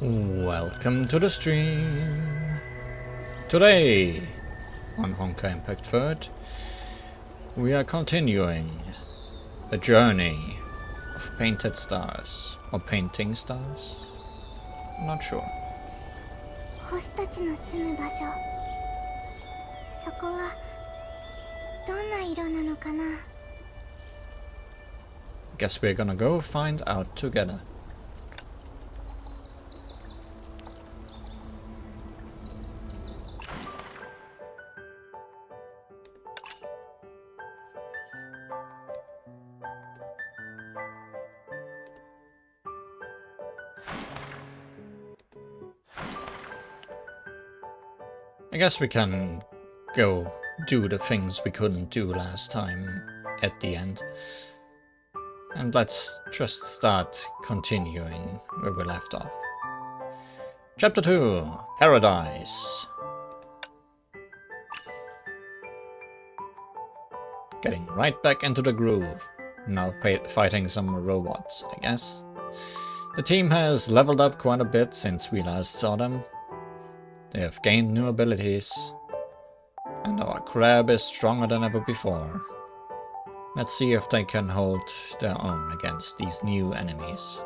Welcome to the stream. Today on Honkai Impact 3rd, we are continuing the journey of painted stars, or painting stars? I'm not sure. 星たちの住む場所、そこはどんな色なのかな? Guess we're gonna go find out together. I guess we can go do the things we couldn't do last time at the end. And let's just start continuing where we left off. Chapter 2, Paradise. Getting right back into the groove. Now fighting some robots, I guess. The team has leveled up quite a bit since we last saw them. They have gained new abilities, and our crab is stronger than ever before. Let's see if they can hold their own against these new enemies.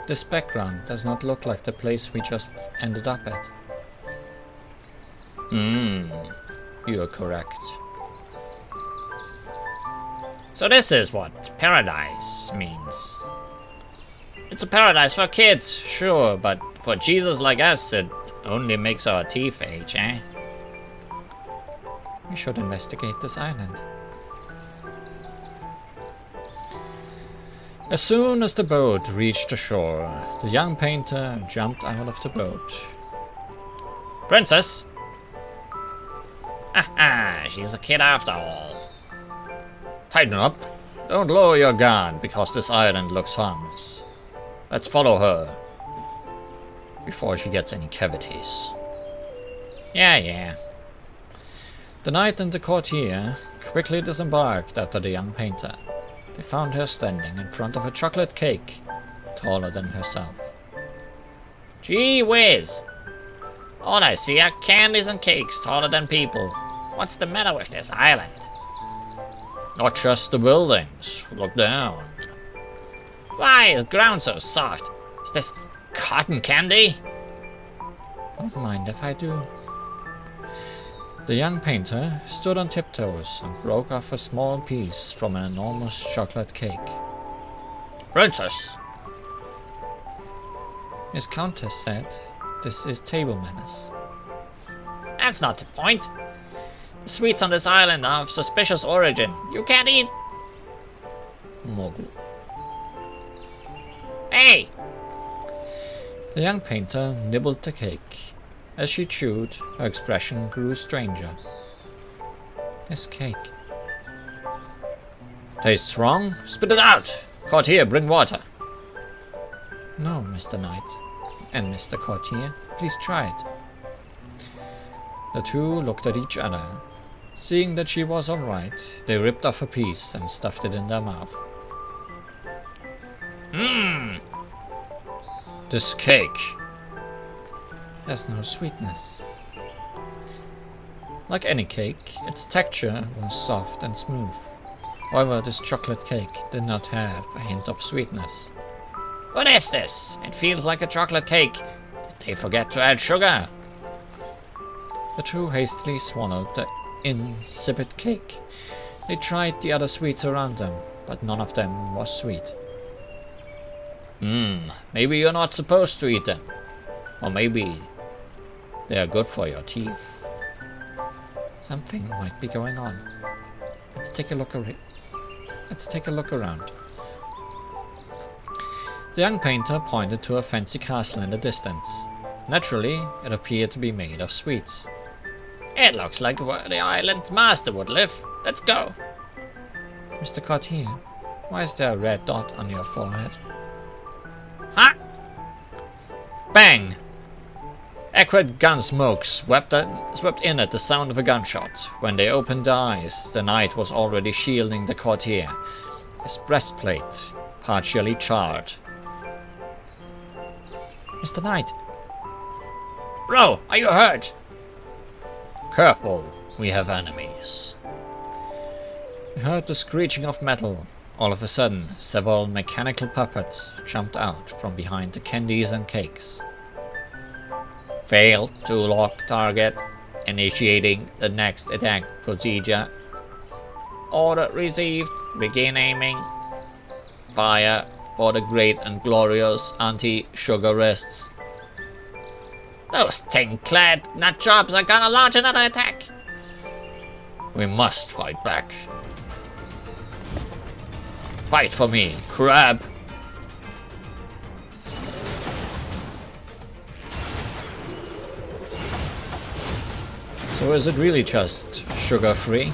This background does not look like the place we just ended up at. You're correct. So this is what paradise means. It's a paradise for kids, sure, but for Jesus like us, it only makes our teeth ache, eh? We should investigate this island. As soon as the boat reached the shore, the young painter jumped out of the boat. Princess? Haha, she's a kid after all. Tighten up. Don't lower your guard because this island looks harmless. Let's follow her before she gets any cavities. Yeah. The knight and the courtier quickly disembarked after the young painter. They found her standing in front of a chocolate cake, taller than herself. Gee whiz! All I see are candies and cakes taller than people. What's the matter with this island? Not just the buildings. Look down. Why is ground so soft? Is this cotton candy? Don't mind if I do. The young painter stood on tiptoes and broke off a small piece from an enormous chocolate cake. Princess! His countess said, "This is table manners." That's not the point. The sweets on this island are of suspicious origin. You can't eat... Mogu. Hey! The young painter nibbled the cake. As she chewed, her expression grew stranger. This cake. Tastes wrong? Spit it out! Courtier, bring water. No, Mr. Knight and Mr. Courtier, please try it. The two looked at each other. Seeing that she was all right, they ripped off a piece and stuffed it in their mouth. This cake has no sweetness. Like any cake, its texture was soft and smooth. However, this chocolate cake did not have a hint of sweetness. What is this? It feels like a chocolate cake. The they forget to add sugar. The two hastily swallowed the insipid cake. They tried the other sweets around them, but none of them was sweet. Maybe you're not supposed to eat them. Or maybe they are good for your teeth. Something might be going on. Let's take a look around. The young painter pointed to a fancy castle in the distance. Naturally, it appeared to be made of sweets. It looks like where the island's master would live. Let's go. Mr. Courtier, why is there a red dot on your forehead? Huh? Bang! Acrid gun smoke swept in at the sound of a gunshot. When they opened their eyes, the knight was already shielding the courtier, his breastplate partially charred. Mr. Knight! Bro, are you hurt? Careful, we have enemies. We heard the screeching of metal. All of a sudden, several mechanical puppets jumped out from behind the candies and cakes. Failed to lock target. Initiating the next attack procedure. Order received. Begin aiming. Fire for the great and glorious anti-sugarists. Those tin-clad nutjobs are gonna launch another attack. We must fight back. Fight for me, crab! So is it really just sugar-free?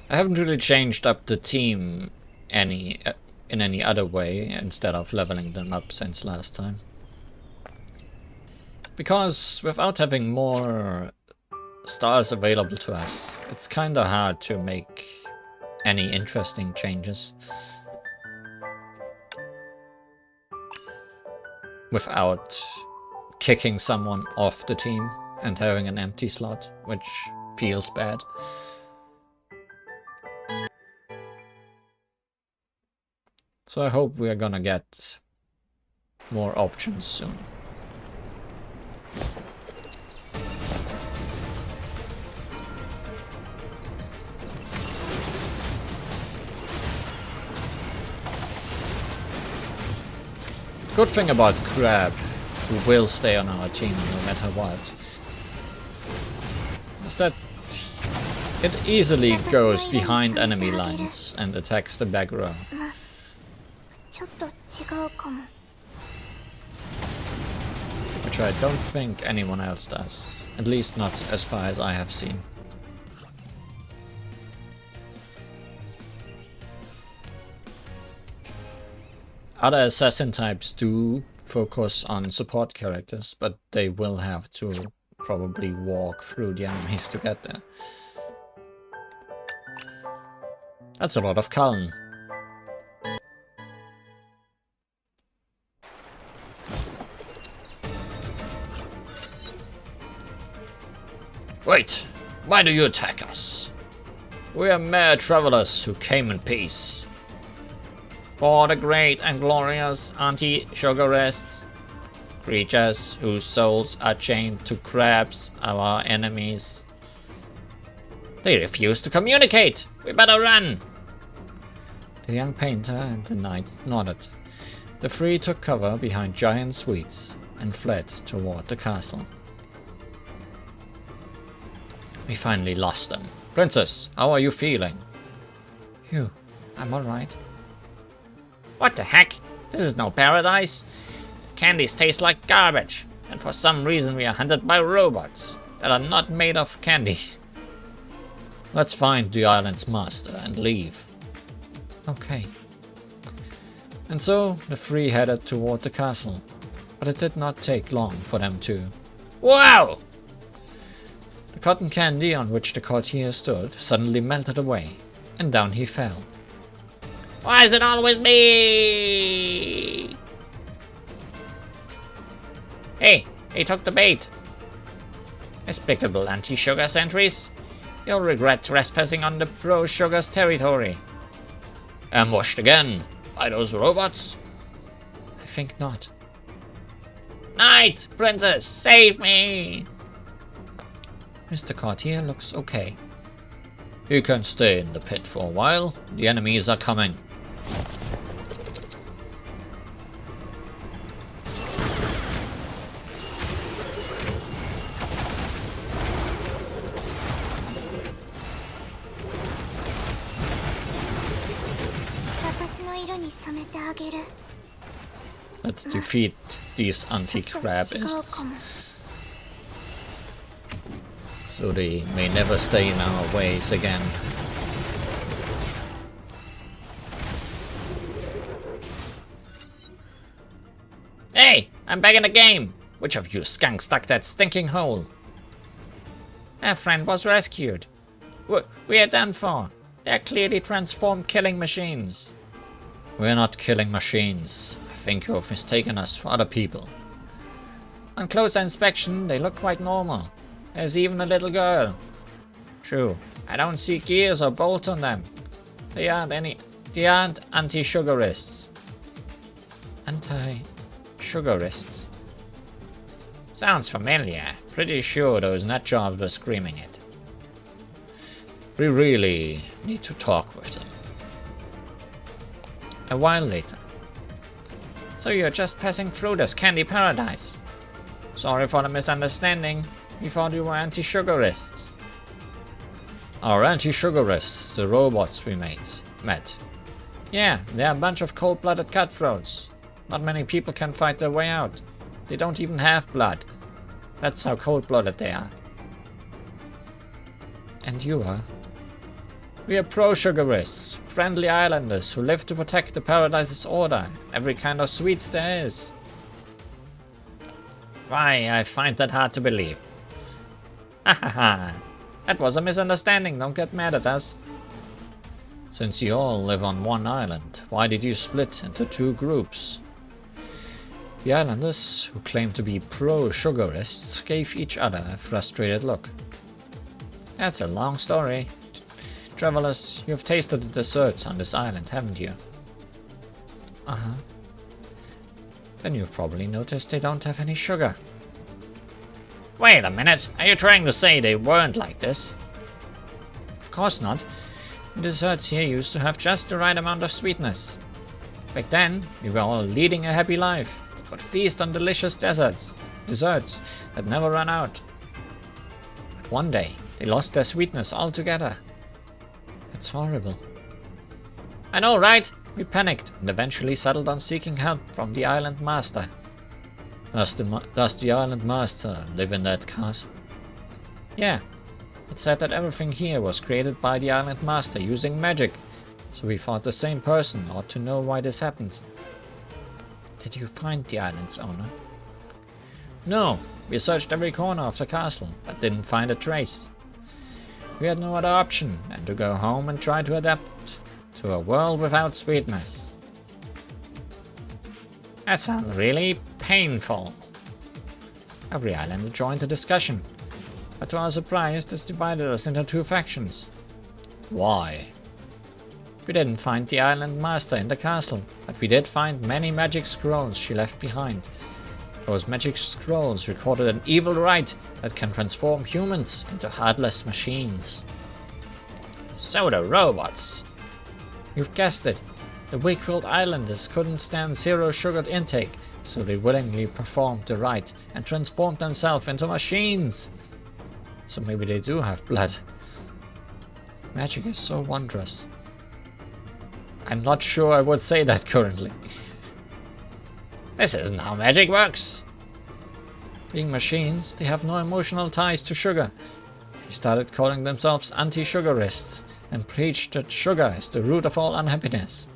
I haven't really changed up the team in any other way instead of leveling them up since last time. Because without having more stars available to us, it's kinda hard to make any interesting changes without kicking someone off the team and having an empty slot, which feels bad. So I hope we are gonna get more options soon. Good thing about Crab, who will stay on our team no matter what, is that it easily goes behind enemy lines and attacks the back row. Which I don't think anyone else does. At least not as far as I have seen. Other assassin types do focus on support characters, but they will have to probably walk through the enemies to get there. That's a lot of Kaln. Wait! Why do you attack us? We are mere travelers who came in peace. For the great and glorious anti-sugarists, creatures whose souls are chained to crabs, our enemies. They refuse to communicate! We better run! The young painter and the knight nodded. The three took cover behind giant sweets and fled toward the castle. We finally lost them. Princess, how are you feeling? Phew, I'm alright. What the heck? This is no paradise. The candies taste like garbage, and for some reason we are hunted by robots that are not made of candy. Let's find the island's master and leave. Okay. And so the three headed toward the castle. But it did not take long for them to. Wow! The cotton candy on which the courtier stood suddenly melted away, and down he fell. Why is it always me? Hey, he took the bait. Despicable anti-sugar sentries. You'll regret trespassing on the pro-sugar's territory. Ambushed again by those robots? I think not. Knight! Princess! Save me! Mr. Courtier looks okay. You can stay in the pit for a while. The enemies are coming. Let's defeat these anti-crabists, so they may never stay in our ways again. Hey! I'm back in the game! Which of you skunks stuck that stinking hole? Our friend was rescued. We are done for. They're clearly transformed killing machines. We're not killing machines. I think you've mistaken us for other people. On closer inspection, they look quite normal. There's even a little girl. True, I don't see gears or bolts on them. They aren't anti-sugarists. Anti-sugarists? Sounds familiar. Pretty sure those nutjobs were screaming it. We really need to talk with them. A while later. So you're just passing through this candy paradise. Sorry for the misunderstanding. We thought you were anti-sugarists. Our anti-sugarists, the robots we met. Yeah, they're a bunch of cold-blooded cutthroats. Not many people can fight their way out. They don't even have blood. That's how cold-blooded they are. And you are? We are pro-sugarists, friendly islanders who live to protect the paradise's order, every kind of sweets there is. Why, I find that hard to believe. Ha ha ha. That was a misunderstanding, don't get mad at us. Since you all live on one island, why did you split into two groups? The islanders, who claimed to be pro-sugarists, gave each other a frustrated look. That's a long story. Travelers, you've tasted the desserts on this island, haven't you? Uh-huh. Then you've probably noticed they don't have any sugar. Wait a minute, are you trying to say they weren't like this? Of course not. The desserts here used to have just the right amount of sweetness. Back then, we were all leading a happy life. We could feast on delicious desserts that never run out. But one day, they lost their sweetness altogether. It's horrible. I know, right? We panicked and eventually settled on seeking help from the island master. Does the island master live in that castle? Yeah. It said that everything here was created by the island master using magic. So we thought the same person ought to know why this happened. Did you find the island's owner? No. We searched every corner of the castle, but didn't find a trace. We had no other option than to go home and try to adapt to a world without sweetness. That sounds really painful. Every islander joined the discussion, but to our surprise this divided us into two factions. Why? We didn't find the island master in the castle, but we did find many magic scrolls she left behind. Those magic scrolls recorded an evil rite that can transform humans into heartless machines. So the robots. You've guessed it. The weak-willed islanders couldn't stand zero-sugared intake, so they willingly performed the rite and transformed themselves into machines. So maybe they do have blood. Magic is so wondrous. I'm not sure I would say that currently. This isn't how magic works. Being machines, they have no emotional ties to sugar. They started calling themselves anti-sugarists and preached that sugar is the root of all unhappiness.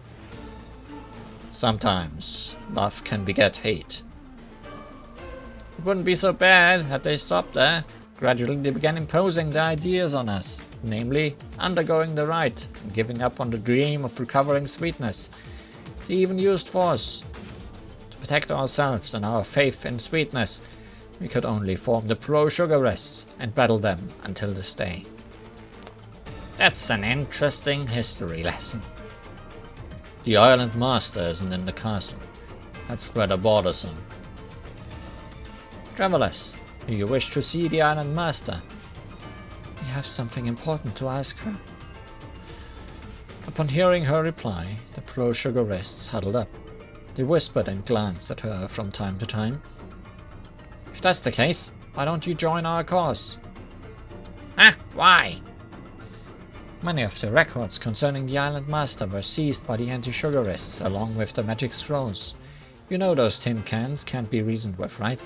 Sometimes love can beget hate. It wouldn't be so bad had they stopped there. Gradually they began imposing their ideas on us, namely, undergoing the rite and giving up on the dream of recovering sweetness. They even used force. To protect ourselves and our faith in sweetness, we could only form the pro-sugarists and battle them until this day. That's an interesting history lesson. The island master isn't in the castle. That's rather bothersome. Travelers, do you wish to see the island master? We have something important to ask her. Upon hearing her reply, the pro-sugarists huddled up. They whispered and glanced at her from time to time. If that's the case, why don't you join our cause? Ah, why? Many of the records concerning the island master were seized by the anti-sugarists along with the magic scrolls. You know those tin cans can't be reasoned with, right?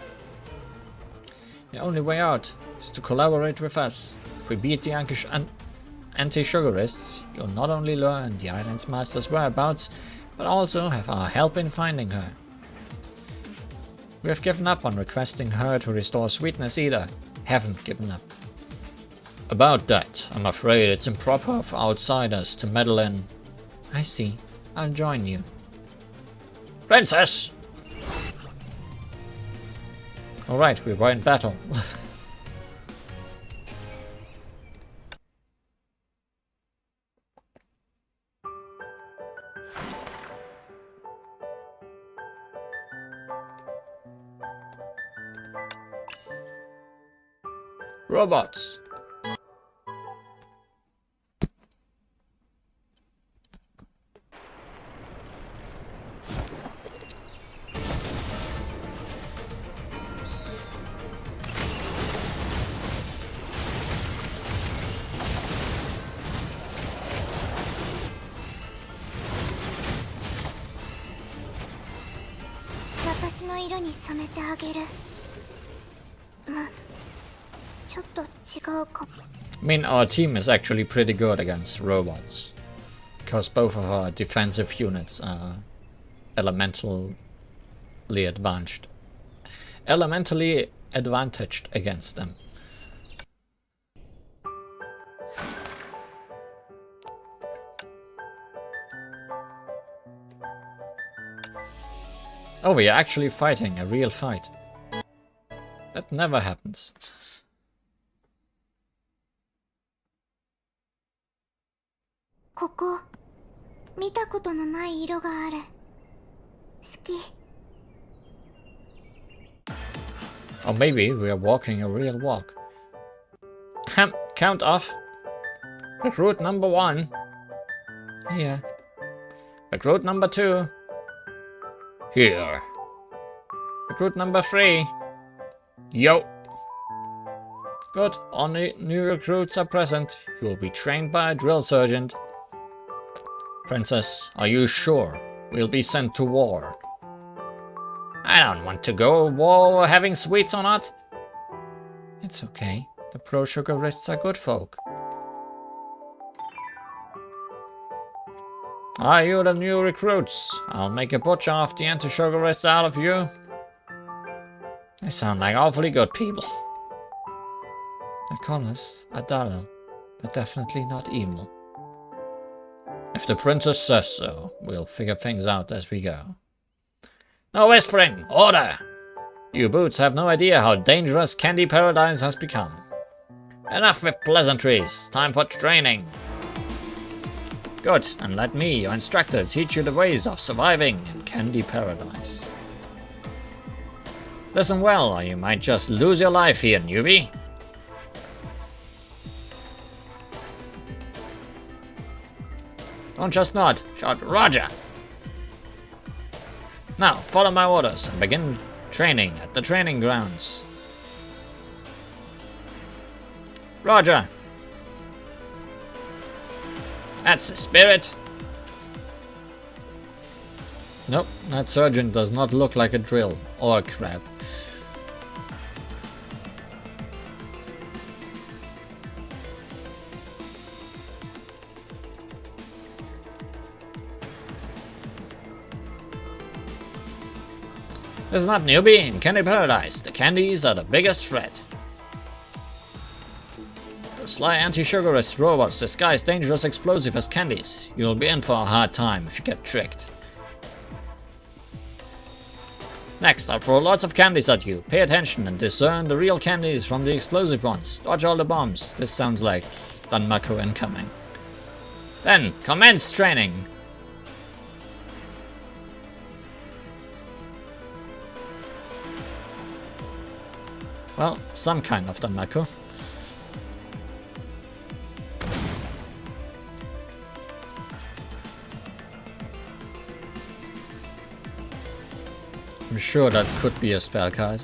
The only way out is to collaborate with us. If we beat the anti-sugarists, you'll not only learn the island's master's whereabouts, but also have our help in finding her. We have given up on requesting her to restore sweetness either. Haven't given up. About that, I'm afraid it's improper for outsiders to meddle in. I see. I'll join you. Princess! Alright, we were in battle. Robots. I mean, our team is actually pretty good against robots, because both of our defensive units are elementally advantaged against them. Oh, we are actually fighting a real fight. That never happens. Or maybe we are walking a real walk. Count off. Recruit number 1. Here. Recruit number 2. Here. Recruit number 3. Yo. Good. All new recruits are present. You will be trained by a drill sergeant. Princess, are you sure we'll be sent to war? I don't want to go war having sweets or not. It's okay. The pro-sugarists are good folk. Are you the new recruits? I'll make a butcher of the anti-sugarists out of you. They sound like awfully good people. Their colors are dull, but definitely not evil. If the princess says so, we'll figure things out as we go. No whispering! Order! You boots have no idea how dangerous Candy Paradise has become. Enough with pleasantries. Time for training. Good, and let me, your instructor, teach you the ways of surviving in Candy Paradise. Listen well, or you might just lose your life here, newbie. Don't just nod. Shout, Roger! Now, follow my orders and begin training at the training grounds. Roger! That's the spirit. Nope, that sergeant does not look like a drill or a crab. Listen up, newbie. In Candy Paradise, the candies are the biggest threat. The sly anti-sugarist robots disguise dangerous explosive as candies. You'll be in for a hard time if you get tricked. Next, I'll throw lots of candies at you. Pay attention and discern the real candies from the explosive ones. Dodge all the bombs. This sounds like Danmaku incoming. Then, commence training! Well, some kind of Danmaku. I'm sure that could be a spell card.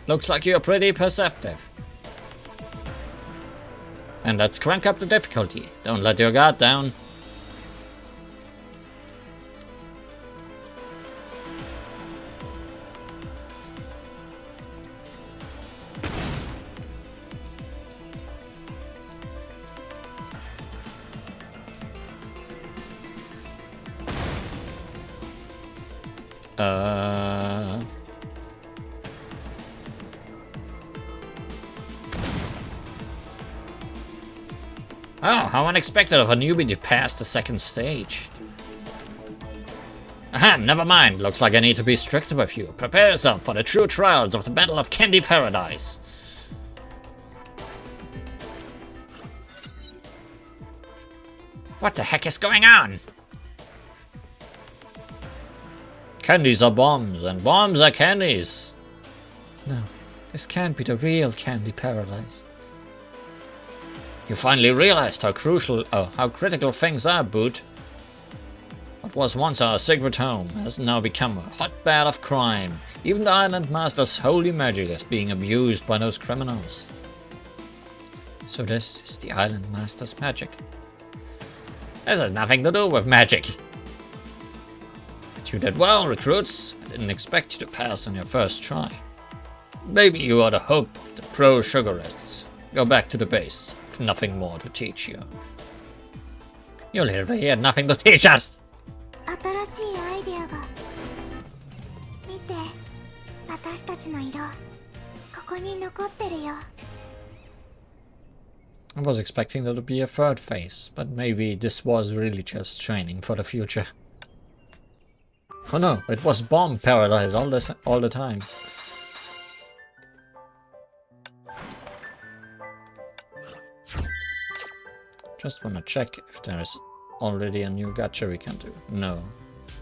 Looks like you're pretty perceptive. And let's crank up the difficulty. Don't let your guard down. Oh, how unexpected of a newbie to pass the second stage. Aha, never mind. Looks like I need to be stricter with you. Prepare yourself for the true trials of the Battle of Candy Paradise. What the heck is going on? Candies are bombs, and bombs are candies. No, this can't be the real Candy Paradise. You finally realized how critical things are, Boot. What was once our secret home has now become a hotbed of crime. Even the Island Master's holy magic is being abused by those criminals. So this is the Island Master's magic. This has nothing to do with magic. But you did well, recruits. I didn't expect you to pass on your first try. Maybe you are the hope of the pro-sugarists. Go back to the base. Nothing more to teach you. You literally had nothing to teach us! 新しいアイデアが見て、私たちの色ここに残ってるよ。 I was expecting there to be a third phase, but maybe this was really just training for the future. Oh no, it was bomb paradise all the time. Just wanna check if there's already a new gacha we can do. No.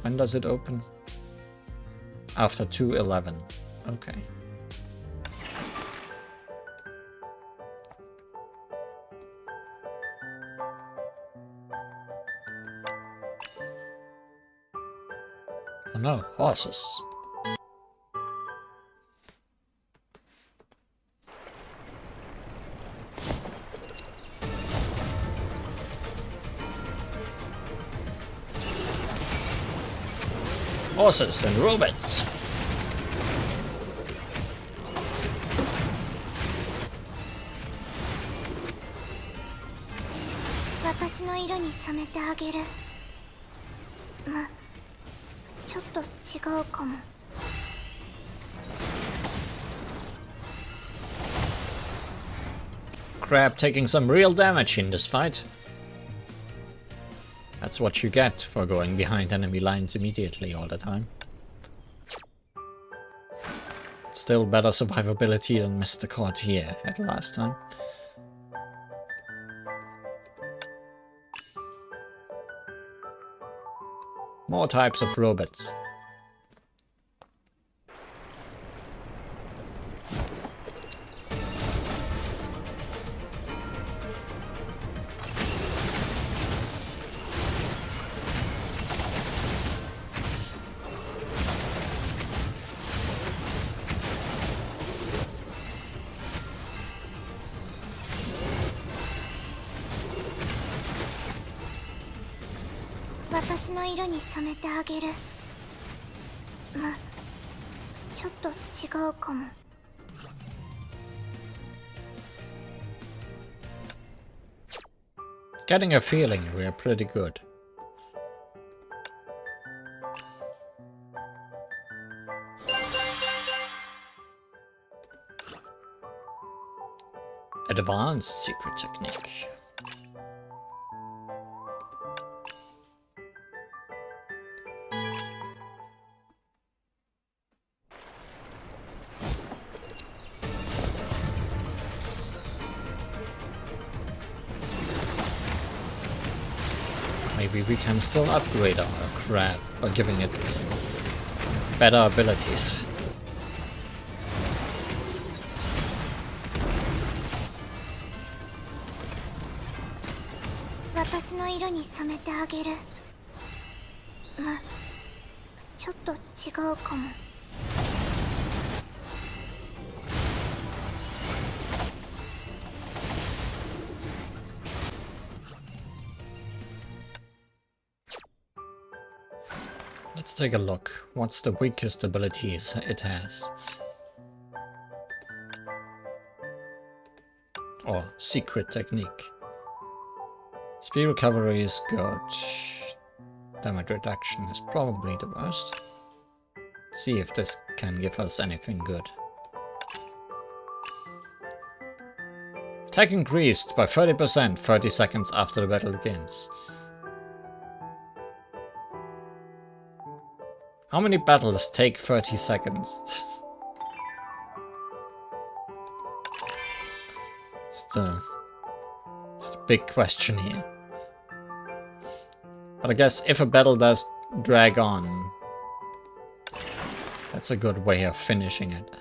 When does it open? After 2:11. Okay. Oh no, horses. Horses and robots. Crab taking some real damage in this fight. That's what you get for going behind enemy lines immediately all the time. Still better survivability than Mr. Caught here at last time. More types of robots. 私の色に染めてあげる。ま、ちょっと違うかも。Getting a feeling we are pretty good. Advanced secret technique. Maybe we can still upgrade our crab by giving it better abilities. Let's take a look. What's the weakest abilities it has? Or secret technique. Speed recovery is good. Damage reduction is probably the worst. Let's see if this can give us anything good. Attack increased by 30% 30 seconds after the battle begins. How many battles take 30 seconds? It's the big question here. But I guess if a battle does drag on, that's a good way of finishing it.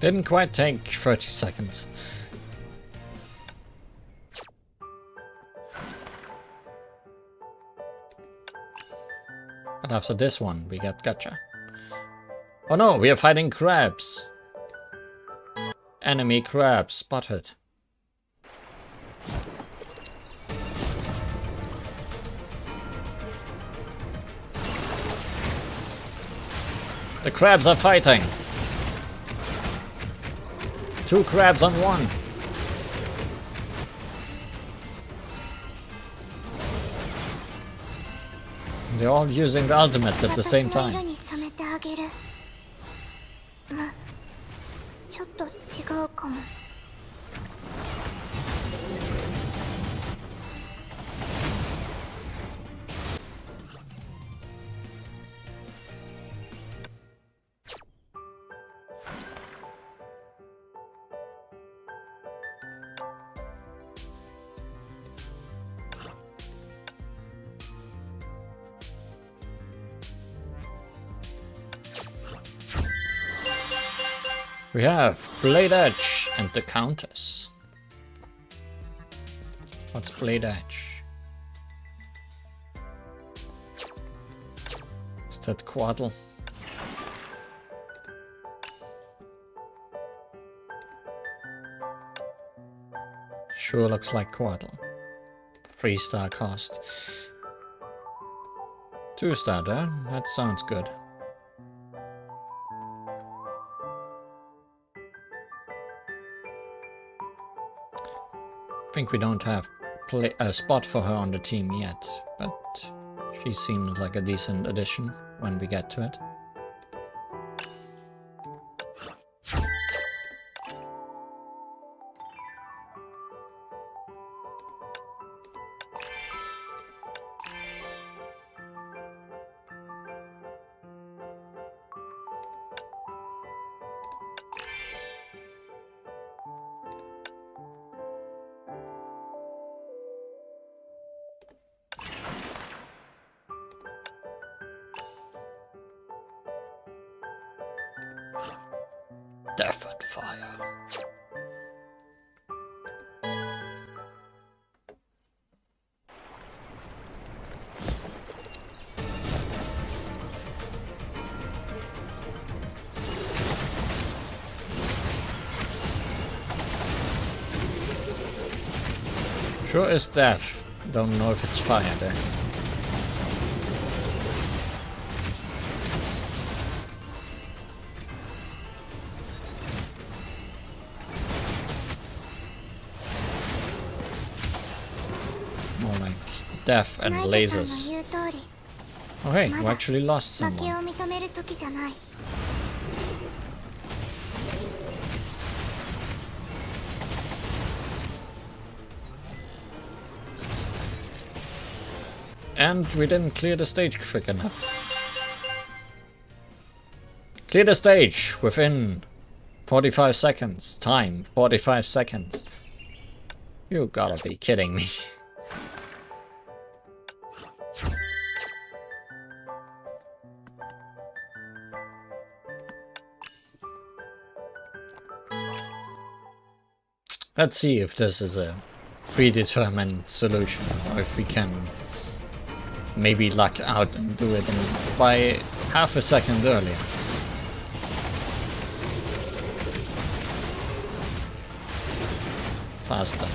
Didn't quite take 30 seconds. But after this one, we get gacha. Oh no, we are fighting crabs! Enemy crabs spotted. The crabs are fighting! 2 crabs on one! They're all using the ultimates at the same time. We have Blade Edge and the Countess. What's Blade Edge? Is that Quaddle? Sure looks like Quaddle. 3-star cost. 2-star there, that sounds good. I think we don't have a spot for her on the team yet, but she seems like a decent addition when we get to it. Death and fire. Sure is death. Don't know if it's fire there. More like death and ナイトさんの lasers. 言う通り、 Oh hey, we actually lost 負けを someone. 認める時じゃない。 And we didn't clear the stage quick enough. Clear the stage within 45 seconds. Time, 45 seconds. You gotta be kidding me. Let's see if this is a predetermined solution, or if we can maybe luck out and do it by half a second earlier. Faster,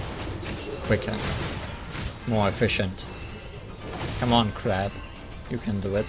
quicker, more efficient. Come on, crab, you can do it.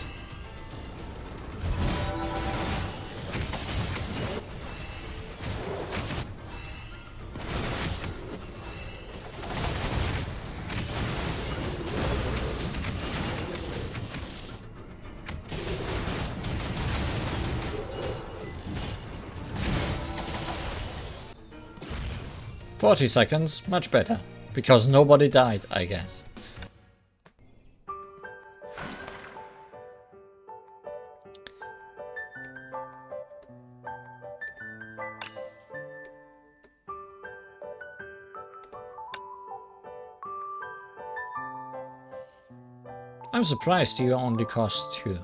"40 seconds, much better. Because nobody died, I guess." I'm surprised you only cost 2.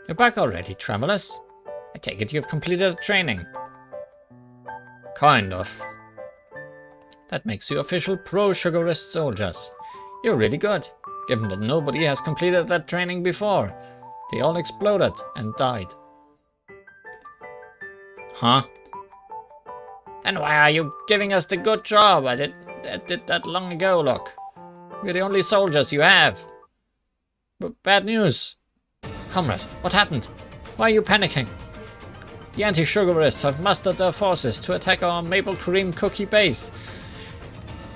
You're back already, travelers. I take it you've completed the training. Kind of. That makes you official pro-sugarist soldiers. You're really good, given that nobody has completed that training before. They all exploded and died. Huh? Then why are you giving us the good job? I did that long ago, look. We're the only soldiers you have. But bad news. Comrade, what happened? Why are you panicking? The anti-sugarists have mustered their forces to attack our maple cream cookie base.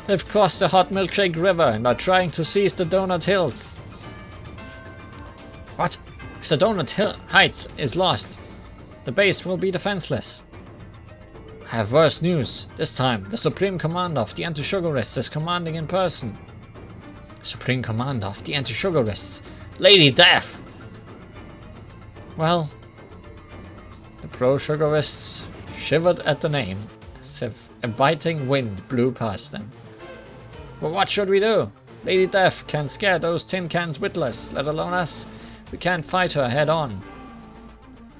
They've crossed the Hot Milkshake River and are trying to seize the Donut Hills. What? If the Donut Heights is lost, the base will be defenseless. I have worse news. This time, the Supreme Commander of the Anti-Sugarists is commanding in person. Supreme Commander of the Anti-Sugarists, Lady Death! Well, the pro-sugarists shivered at the name, as if a biting wind blew past them. But what should we do? Lady Death can scare those tin cans witless, let alone us. We can't fight her head on.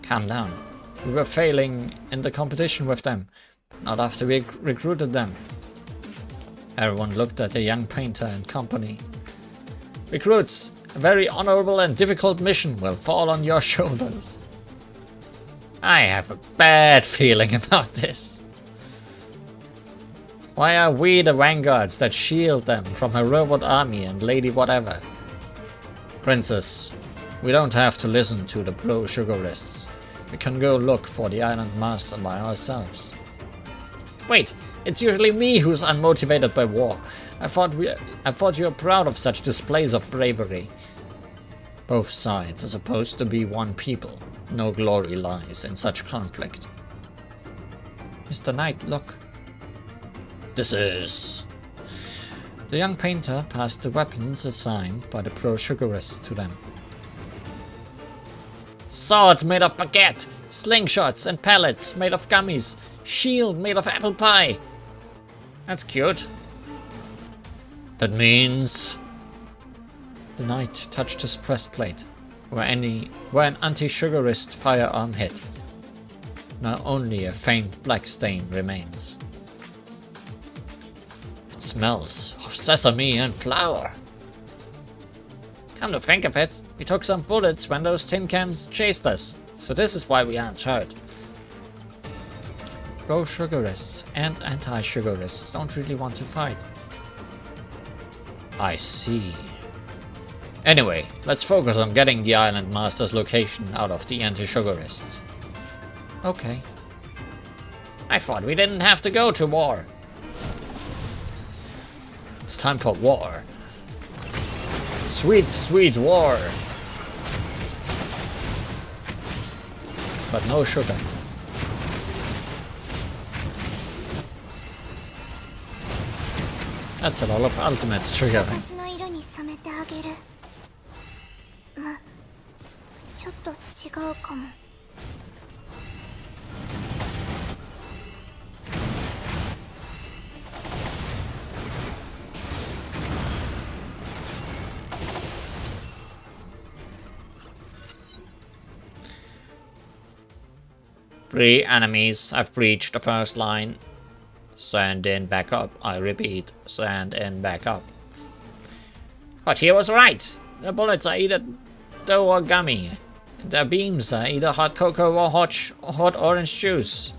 Calm down. We were failing in the competition with them, but not after we recruited them. Everyone looked at the young painter and company. Recruits! A very honorable and difficult mission will fall on your shoulders. I have a bad feeling about this. Why are we the vanguards that shield them from a robot army and Lady Whatever? Princess, we don't have to listen to the pro-sugarists. We can go look for the Island Master by ourselves. Wait, it's usually me who's unmotivated by war. I thought you were proud of such displays of bravery. Both sides are supposed to be one people. No glory lies in such conflict. Mr. Knight, look. This is... The young painter passed the weapons assigned by the pro-sugarists to them. Swords made of baguette, slingshots and pellets made of gummies, shield made of apple pie. That's cute. That means... The knight touched his breastplate, where an anti-sugarist firearm hit. Now only a faint black stain remains. It smells of sesame and flour. Come to think of it, we took some bullets when those tin cans chased us, so this is why we aren't hurt. Pro-sugarists and anti-sugarists don't really want to fight. I see. Anyway, let's focus on getting the Island Master's location out of the anti-sugarists. Okay. I thought we didn't have to go to war. It's time for war. Sweet, sweet war. But no sugar. That's a lot of ultimates triggering. 私の色に染めてあげる。ま、ちょっと違うかも。Three enemies have breached the first line. Send in backup. I repeat, send in backup. But he was right. The bullets are either dough or gummy. And their beams are either hot cocoa or hot orange juice.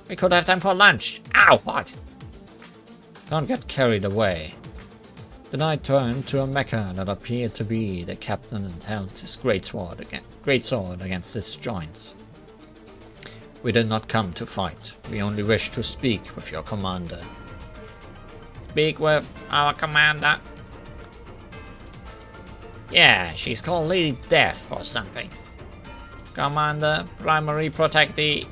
We could have time for lunch. Ow, what? Don't get carried away. The knight turned to a mecha that appeared to be the captain and held his greatsword against its joints. We did not come to fight. We only wish to speak with your commander. Speak with our commander. Yeah, she's called Lady Death or something. Commander, primary protectee.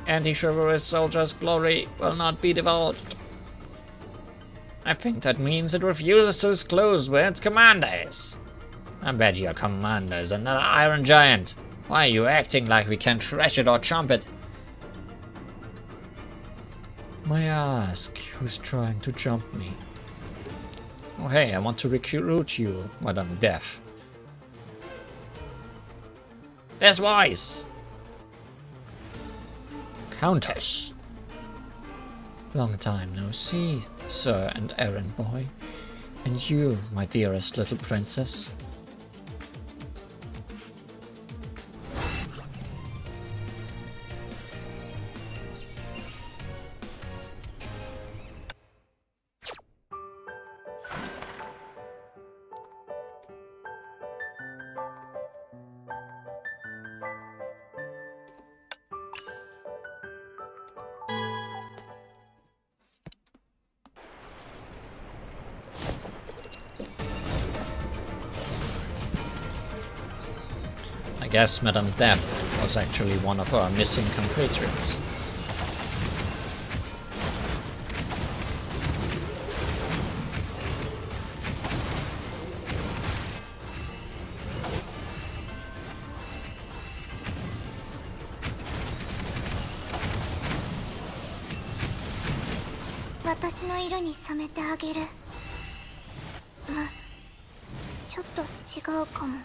Anti-chivalrous soldier's glory will not be divulged. I think that means it refuses to disclose where its commander is. I bet your commander is another iron giant. Why are you acting like we can thresh it or chomp it? May I ask who's trying to jump me? Oh hey, I want to recruit you, Madame Death. This voice! Countess! Long time no see, sir and errand boy. And you, my dearest little princess. I guess Madame Death was actually one of our missing compatriots.私の色に染めてあげる。ま、ちょっと違うかも。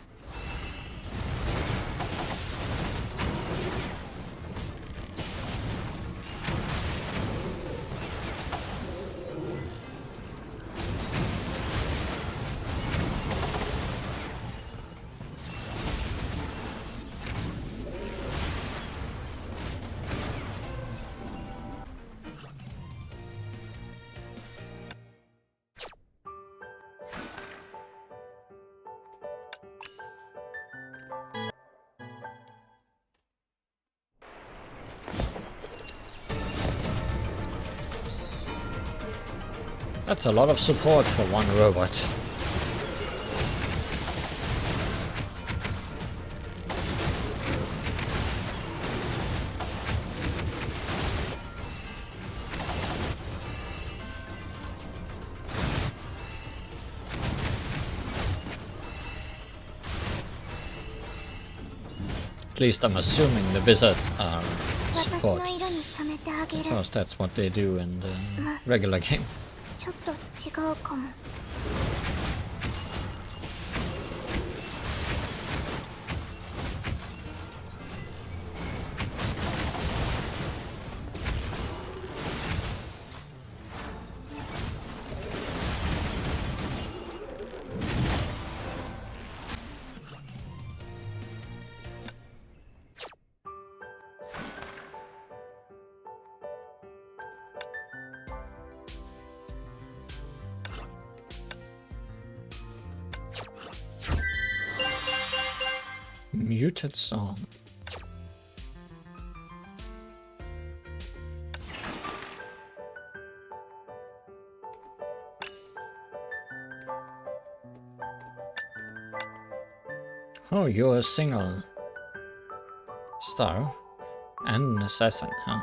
That's a lot of support for one robot. least I'm assuming the wizards are 私 support. の色に染めてあげる。 Of course, that's what they do in the regular game. ちょっと違うかも。Muted song. Oh, you're a single star and an assassin, huh?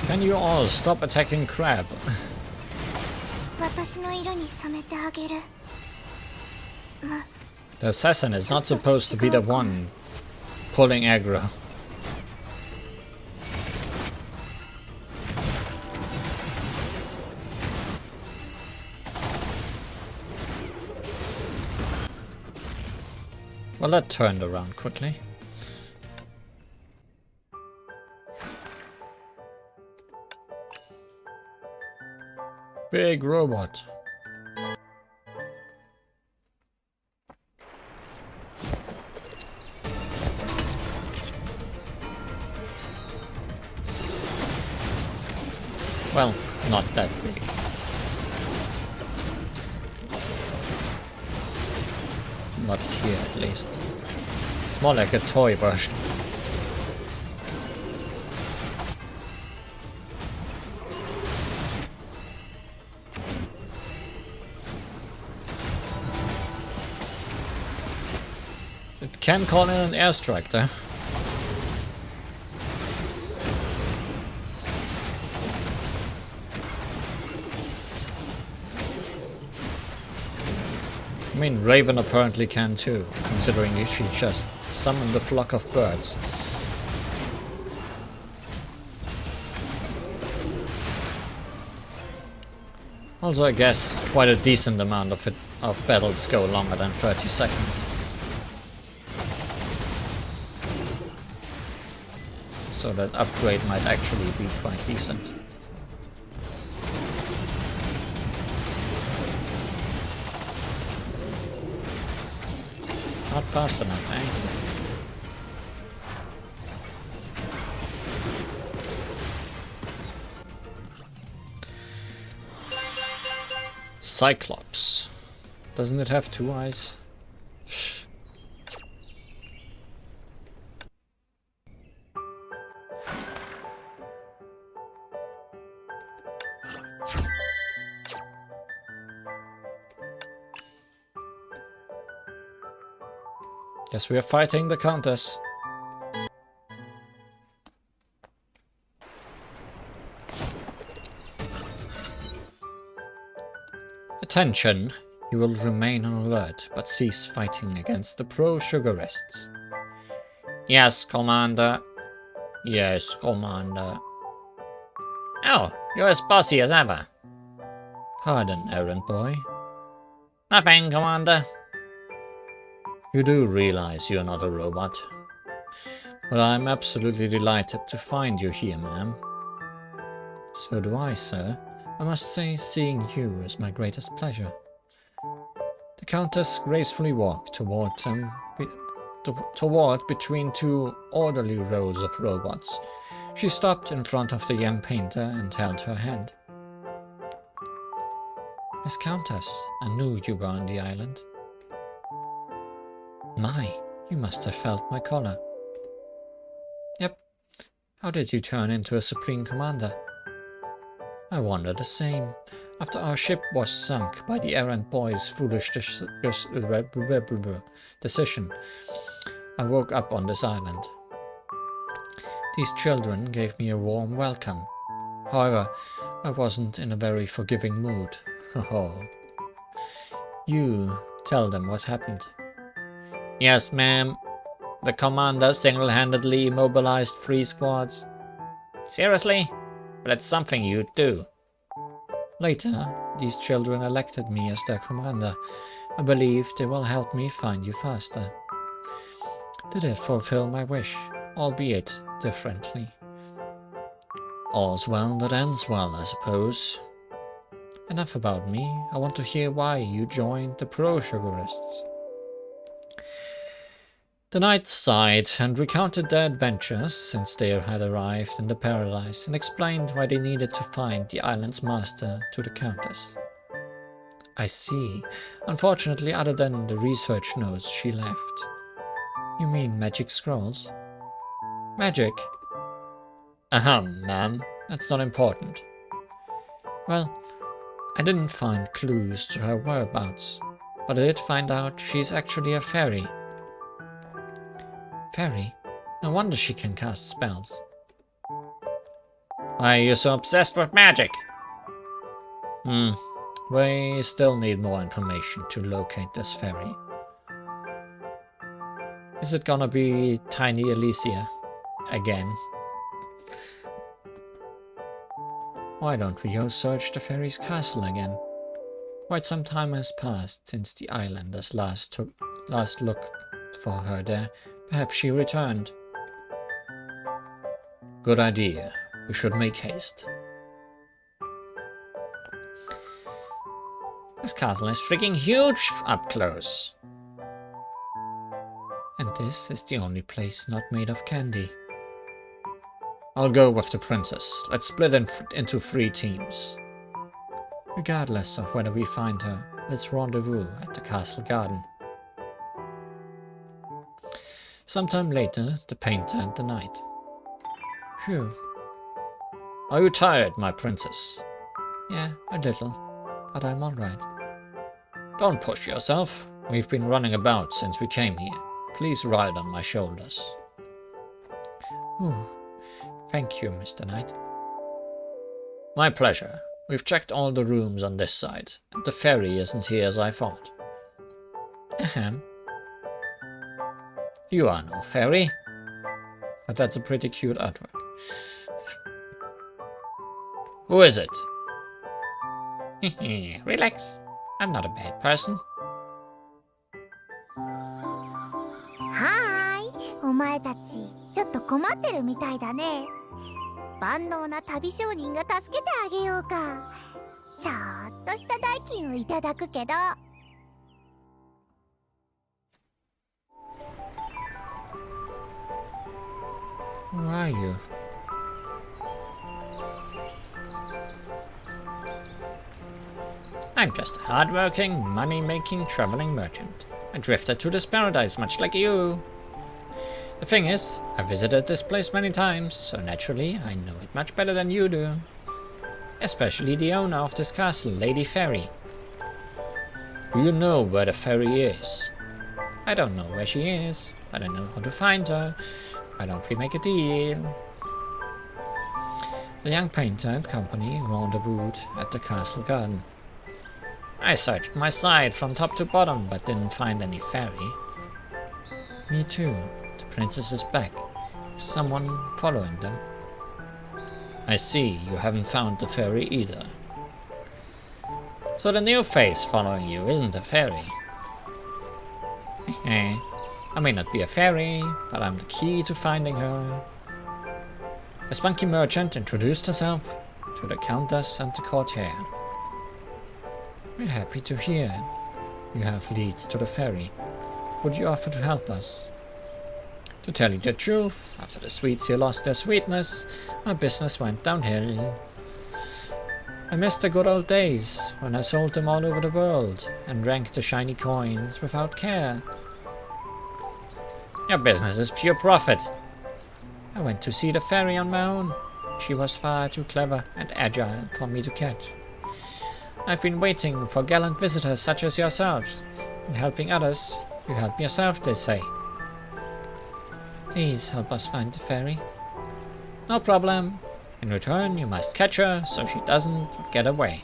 Can you all stop attacking crab? 私の色に染めてあげる。 The assassin is not supposed to be the one pulling aggro. Well, that turned around quickly. Big robot. Well, not that big. Not here, at least. It's more like a toy version. It can call in an airstrike, though. I mean, Raven apparently can too, considering she just summoned a flock of birds. Also, I guess quite a decent amount of battles go longer than 30 seconds. So that upgrade might actually be quite decent. Not fast enough, eh? Cyclops. Doesn't it have 2 eyes? Guess we are fighting the Countess. Attention! You will remain on alert, but cease fighting against the pro-sugarists. Yes, Commander. Yes, Commander. Oh, you're as bossy as ever. Pardon, errand boy. Nothing, Commander. You do realize you're not a robot. But I'm absolutely delighted to find you here, ma'am. So do I, sir. I must say, seeing you is my greatest pleasure. The Countess gracefully walked toward between 2 orderly rows of robots. She stopped in front of the young painter and held her hand. Miss Countess, I knew you were on the island. My, you must have felt my collar. Yep. How did you turn into a Supreme Commander? I wonder the same. After our ship was sunk by the errant boy's foolish decision, I woke up on this island. These children gave me a warm welcome. However, I wasn't in a very forgiving mood. You tell them what happened. Yes, ma'am. The commander single-handedly immobilized 3 squads. Seriously? But it's something you'd do. Later, these children elected me as their commander. I believe they will help me find you faster. They did fulfill my wish, albeit differently. All's well that ends well, I suppose. Enough about me. I want to hear why you joined the pro-sugarists. The knights sighed and recounted their adventures since they had arrived in the paradise and explained why they needed to find the island's master to the countess. I see. Unfortunately, other than the research notes she left. You mean magic scrolls? Magic? Ma'am. That's not important. Well, I didn't find clues to her whereabouts, but I did find out she's actually a fairy. Fairy? No wonder she can cast spells. Why are you so obsessed with magic? We still need more information to locate this fairy. Is it gonna be Tiny Alicia again? Why don't we go search the fairy's castle again? Quite some time has passed since the islanders last looked for her there. Perhaps she returned. Good idea. We should make haste. This castle is freaking huge up close. And this is the only place not made of candy. I'll go with the princess. Let's split into 3 teams. Regardless of whether we find her, let's rendezvous at the castle garden. Sometime later, the painter and the knight. Phew. Are you tired, my princess? Yeah, a little, but I'm alright. Don't push yourself. We've been running about since we came here. Please ride on my shoulders. Ooh, thank you, Mr. Knight. My pleasure. We've checked all the rooms on this side, and the fairy isn't here as I thought. Ahem. You are no fairy. But that's a pretty cute artwork. Who is it? Relax. I'm not a bad person. はーい、お前たちちょっと困ってるみたいだね。万能な旅商人が助けてあげようか。ちょっとした代金をいただくけど。Who are you? I'm just a hard-working, money-making traveling merchant. I drifted to this paradise much like you. The thing is, I visited this place many times, so naturally I know it much better than you do. Especially the owner of this castle, Lady Fairy. Do you know where the fairy is? I don't know where she is, but I know how to find her. Why don't we make a deal? The young painter and company rendezvoused at the castle garden. I searched my side from top to bottom, but didn't find any fairy. Me too. The princess is back. Is someone following them? I see, you haven't found the fairy either. So the new face following you isn't a fairy. I may not be a fairy, but I'm the key to finding her. A spunky merchant introduced herself to the countess and the courtier. We're happy to hear you have leads to the ferry. Would you offer to help us? To tell you the truth, after the sweets here lost their sweetness, my business went downhill. I miss the good old days when I sold them all over the world and drank the shiny coins without care. Your business is pure profit. I went to see the fairy on my own. She was far too clever and agile for me to catch. I've been waiting for gallant visitors such as yourselves. In helping others, you help yourself, they say. Please help us find the fairy. No problem. In return, you must catch her so she doesn't get away.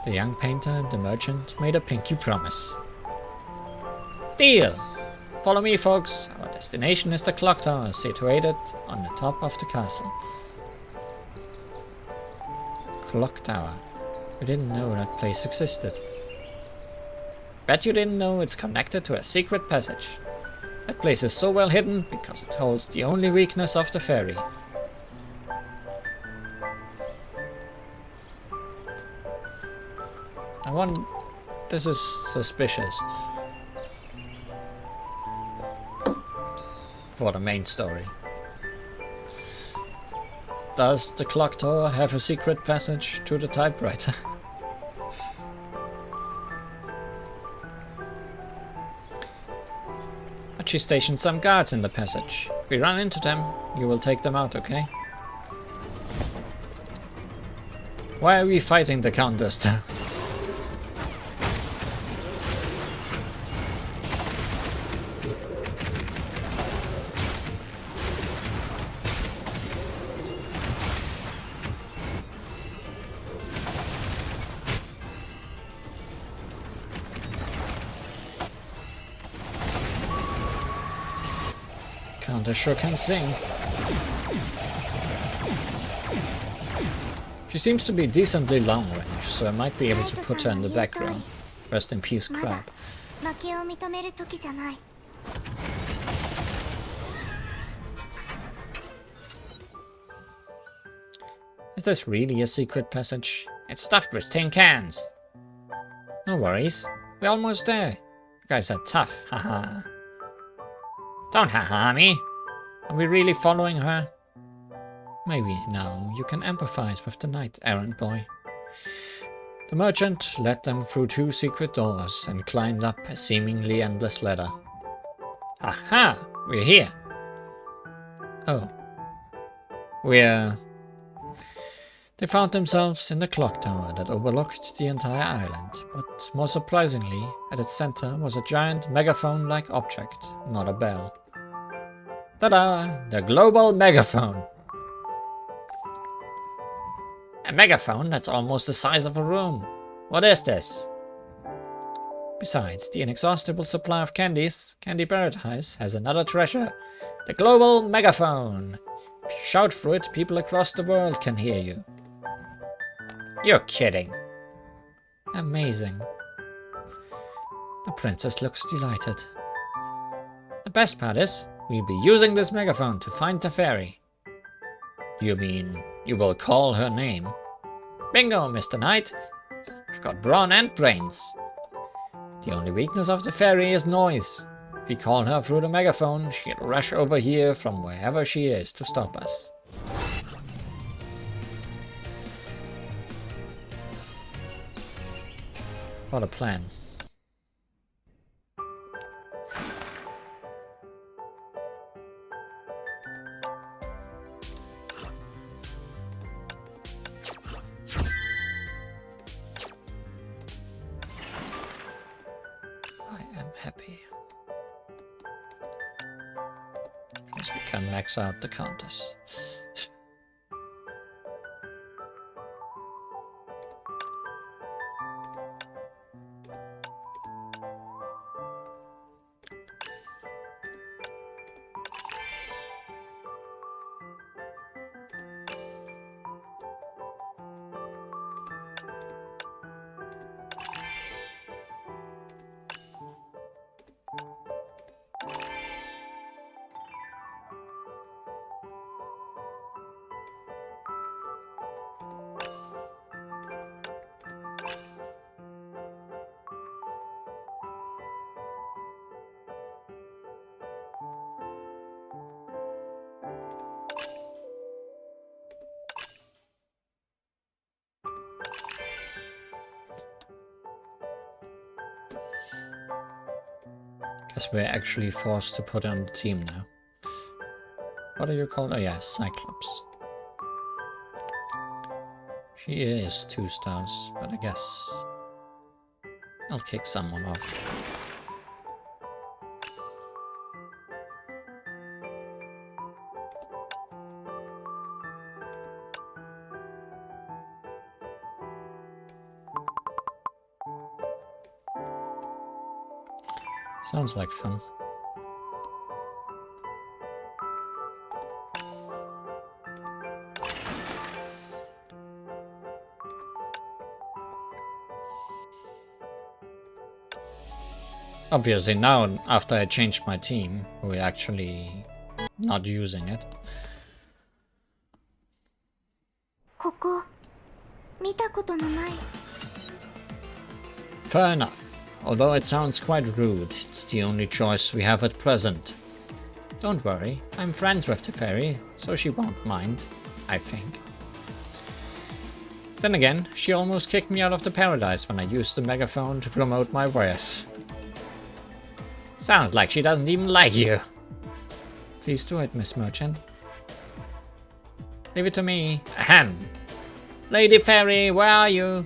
The young painter and the merchant made a pinky promise. Deal! Follow me, folks. Our destination is the clock tower situated on the top of the castle. Clock tower. We didn't know that place existed. Bet you didn't know it's connected to a secret passage. That place is so well hidden because it holds the only weakness of the fairy. This is suspicious. For the main story. Does the clock tower have a secret passage to the typewriter? But she stationed some guards in the passage. If we run into them, you will take them out, okay? Why are we fighting the Countess though? Countess sure can sing. She seems to be decently long range, so I might be able to put her in the background. Rest in peace, Crab. Is this really a secret passage? It's stuffed with tin cans. No worries. We're almost there. You guys are tough, haha. Don't haha me. Are we really following her? Maybe now you can empathize with the knight, errand boy. The merchant led them through 2 secret doors and climbed up a seemingly endless ladder. Aha! We're here. Oh. They found themselves in the clock tower that overlooked the entire island, but more surprisingly, at its center was a giant megaphone-like object, not a bell. Ta-da! The global megaphone! A megaphone that's almost the size of a room. What is this? Besides the inexhaustible supply of candies, Candy Paradise has another treasure. The global megaphone! If you shout through it, people across the world can hear you. You're kidding. Amazing. The princess looks delighted. The best part is, we'll be using this megaphone to find the fairy. You mean you will call her name? Bingo, Mr. Knight. You've got brawn and brains. The only weakness of the fairy is noise. If we call her through the megaphone, she'll rush over here from wherever she is to stop us. What a plan. I am happy. Guess we can max out the counters. As we're actually forced to put on the team now. What are you called? Oh yeah, Cyclops. She is 2 stars, but I guess I'll kick someone off. Sounds like fun. Obviously now, after I changed my team, we're actually not using it. ここ見たことのない。 Fair enough. Although it sounds quite rude, it's the only choice we have at present. Don't worry, I'm friends with the fairy, so she won't mind, I think. Then again, she almost kicked me out of the paradise when I used the megaphone to promote my wares. Sounds like she doesn't even like you. Please do it, Miss Merchant. Leave it to me. Ahem. Lady Fairy, where are you?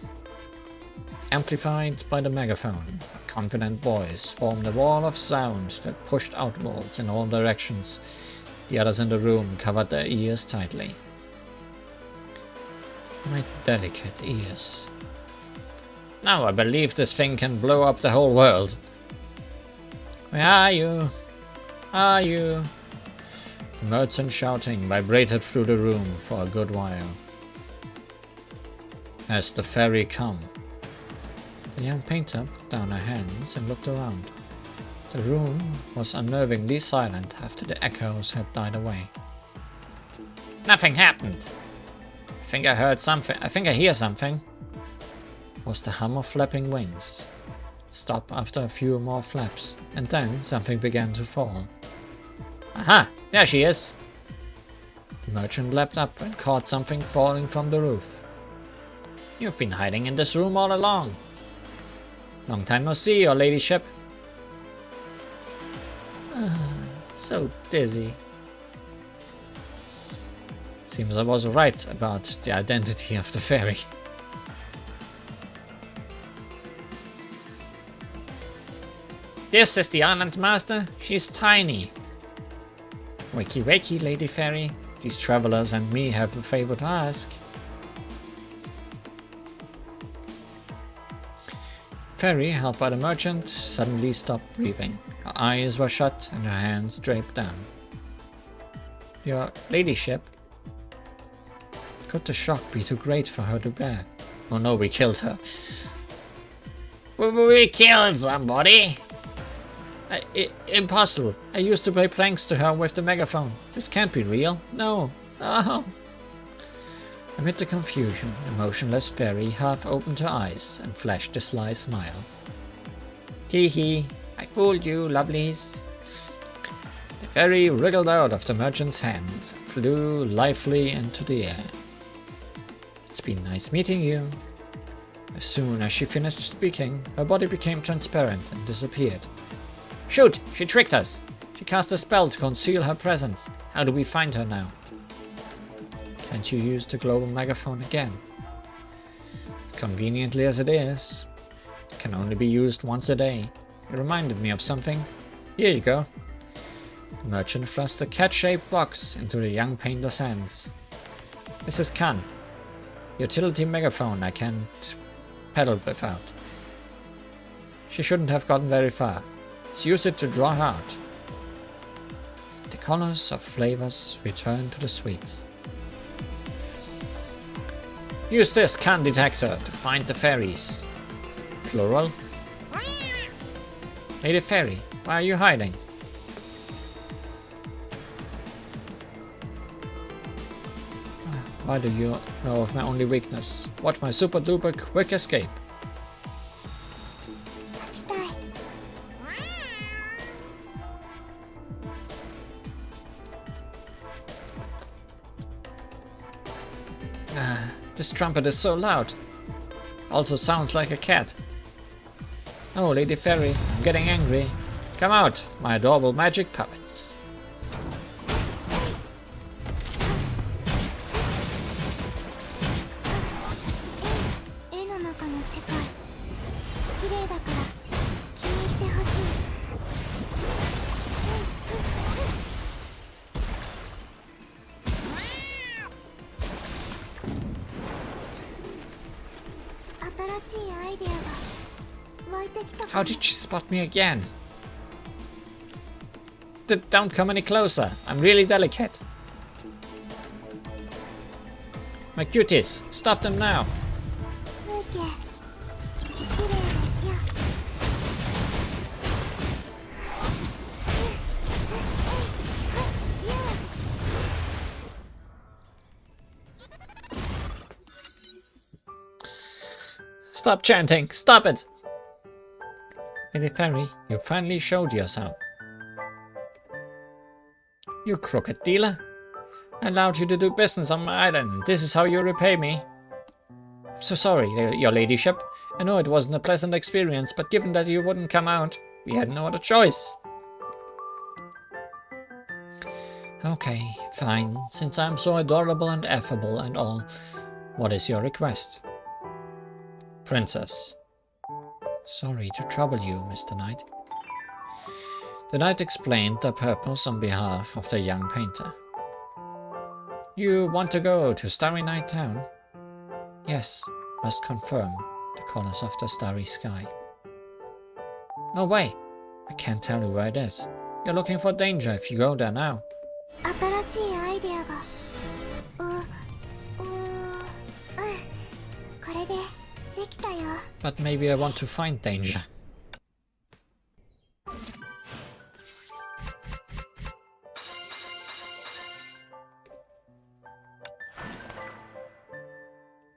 Amplified by the megaphone, a confident voice formed a wall of sound that pushed outwards in all directions. The others in the room covered their ears tightly. My delicate ears. Now I believe this thing can blow up the whole world. Where are you? Are you? The merchant shouting vibrated through the room for a good while. Has the fairy come? The young painter put down her hands and looked around. The room was unnervingly silent after the echoes had died away. Nothing happened. I think I heard something. I think I hear something. It was the hum of flapping wings. It stopped after a few more flaps, and then something began to fall. Aha! There she is! The merchant leapt up and caught something falling from the roof. You've been hiding in this room all along. Long time no see, your ladyship. So dizzy. Seems I was right about the identity of the fairy. This is the island's master. She's tiny. Wakey wakey, Lady Fairy. These travelers and me have a favor to ask. Fairy, held by the merchant, suddenly stopped breathing. Her eyes were shut and her hands draped down. Your ladyship? Could the shock be too great for her to bear? Oh no, we killed her. We killed somebody. Impossible. I used to play pranks to her with the megaphone. This can't be real. No. No. Amid the confusion, the motionless fairy half opened her eyes and flashed a sly smile. Tee hee, I fooled you, lovelies. The fairy wriggled out of the merchant's hands and flew lively into the air. It's been nice meeting you. As soon as she finished speaking, her body became transparent and disappeared. Shoot! She tricked us! She cast a spell to conceal her presence. How do we find her now? Can't you use the global megaphone again? Conveniently as it is, it can only be used once a day. It reminded me of something. Here you go. The merchant thrust a cat-shaped box into the young painter's hands. Mrs. Khan, utility megaphone I can't pedal without. She shouldn't have gotten very far. Let's use it to draw her out. The colors of flavors return to the sweets. Use this can detector to find the fairies. Plural. Lady Fairy, why are you hiding? Why do you know of my only weakness? Watch my super duper quick escape. This trumpet is so loud. Also sounds like a cat. Oh, Lady Fairy, I'm getting angry. Come out, my adorable magic puppets. 絵の中の世界綺麗だから気に入ってほしい。新しいアイデアが湧いてきたか How も。 did she spot me again? Don't come any closer. I'm really delicate. My cuties, stop them now. 風景綺麗ですよ。Stop chanting. Stop it. Lady Fairy, you finally showed yourself. You crooked dealer. I allowed you to do business on my island, and this is how you repay me. I'm so sorry, your ladyship. I know it wasn't a pleasant experience, but given that you wouldn't come out, we had no other choice. Okay, fine. Since I'm so adorable and affable and all, what is your request? Princess. Sorry to trouble you, Mr. Knight. The knight explained the purpose on behalf of the young painter. You want to go to Starry Night Town? Yes, must confirm the colors of the starry sky. No way! I can't tell you where it is. You're looking for danger if you go there now. 新しいアイデアがこれでできたよ。 But maybe I want to find danger.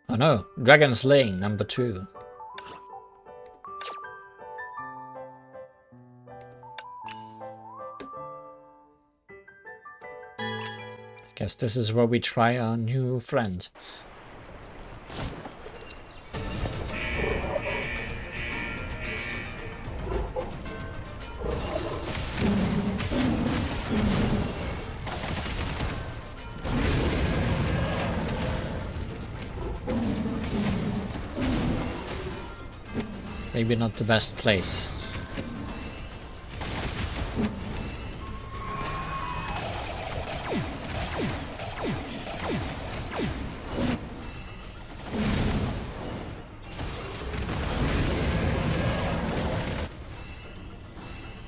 Oh no, Dragon's Lane number 2. I guess this is where we try our new friend. Maybe not the best place.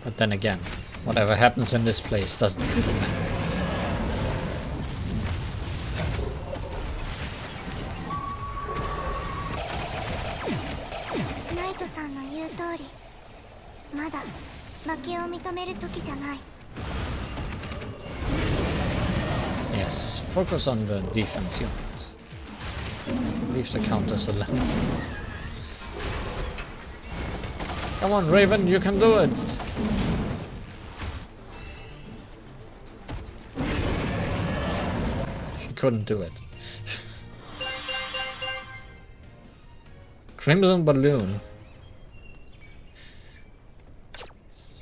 But then again, whatever happens in this place doesn't really matter. ナイトさんの言う通り、まだ負けを認める時じゃない。 Yes, focus on the defense units. Leave the counters alone. Come on, Raven, you can do it! She couldn't do it. Crimson Balloon.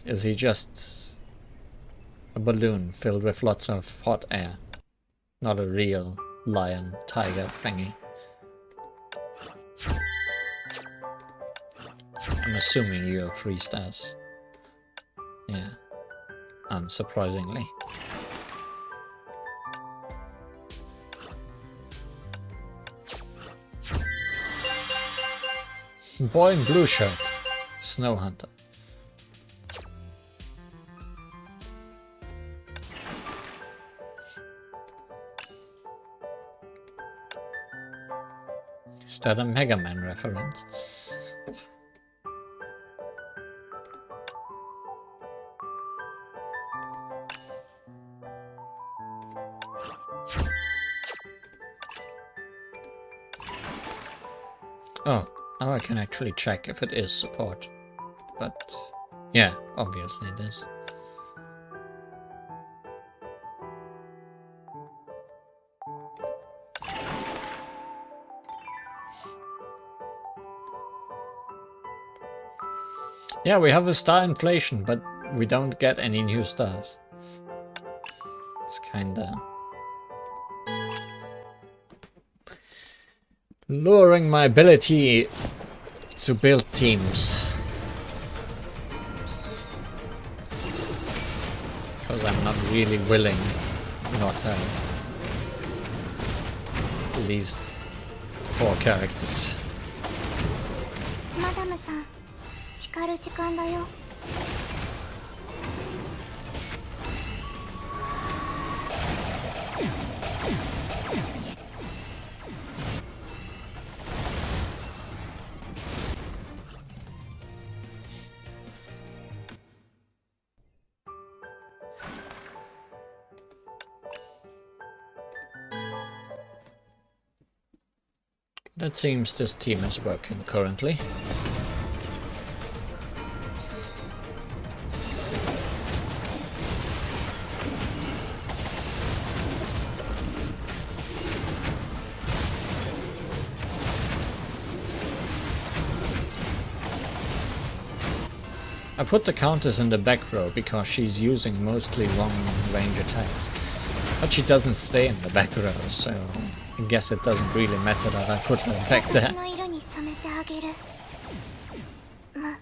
Is he just a balloon filled with lots of hot air? Not a real lion, tiger thingy. I'm assuming you have 3 stars. Yeah. Unsurprisingly. Boy in blue shirt. Snow Hunter. Is that a Mega Man reference? Oh, now I can actually check if it is support. But yeah, obviously it is. Yeah, we have a star inflation, but we don't get any new stars. It's kinda lowering my ability to build teams. Because I'm not really willing not have these 4 characters. マダムさん、叱る時間だよ。It seems this team is working currently. I put the countess in the back row because she's using mostly long range attacks. But she doesn't stay in the back row, so I guess it doesn't really matter that I put her back there. 私の色に染めてあげる。ま、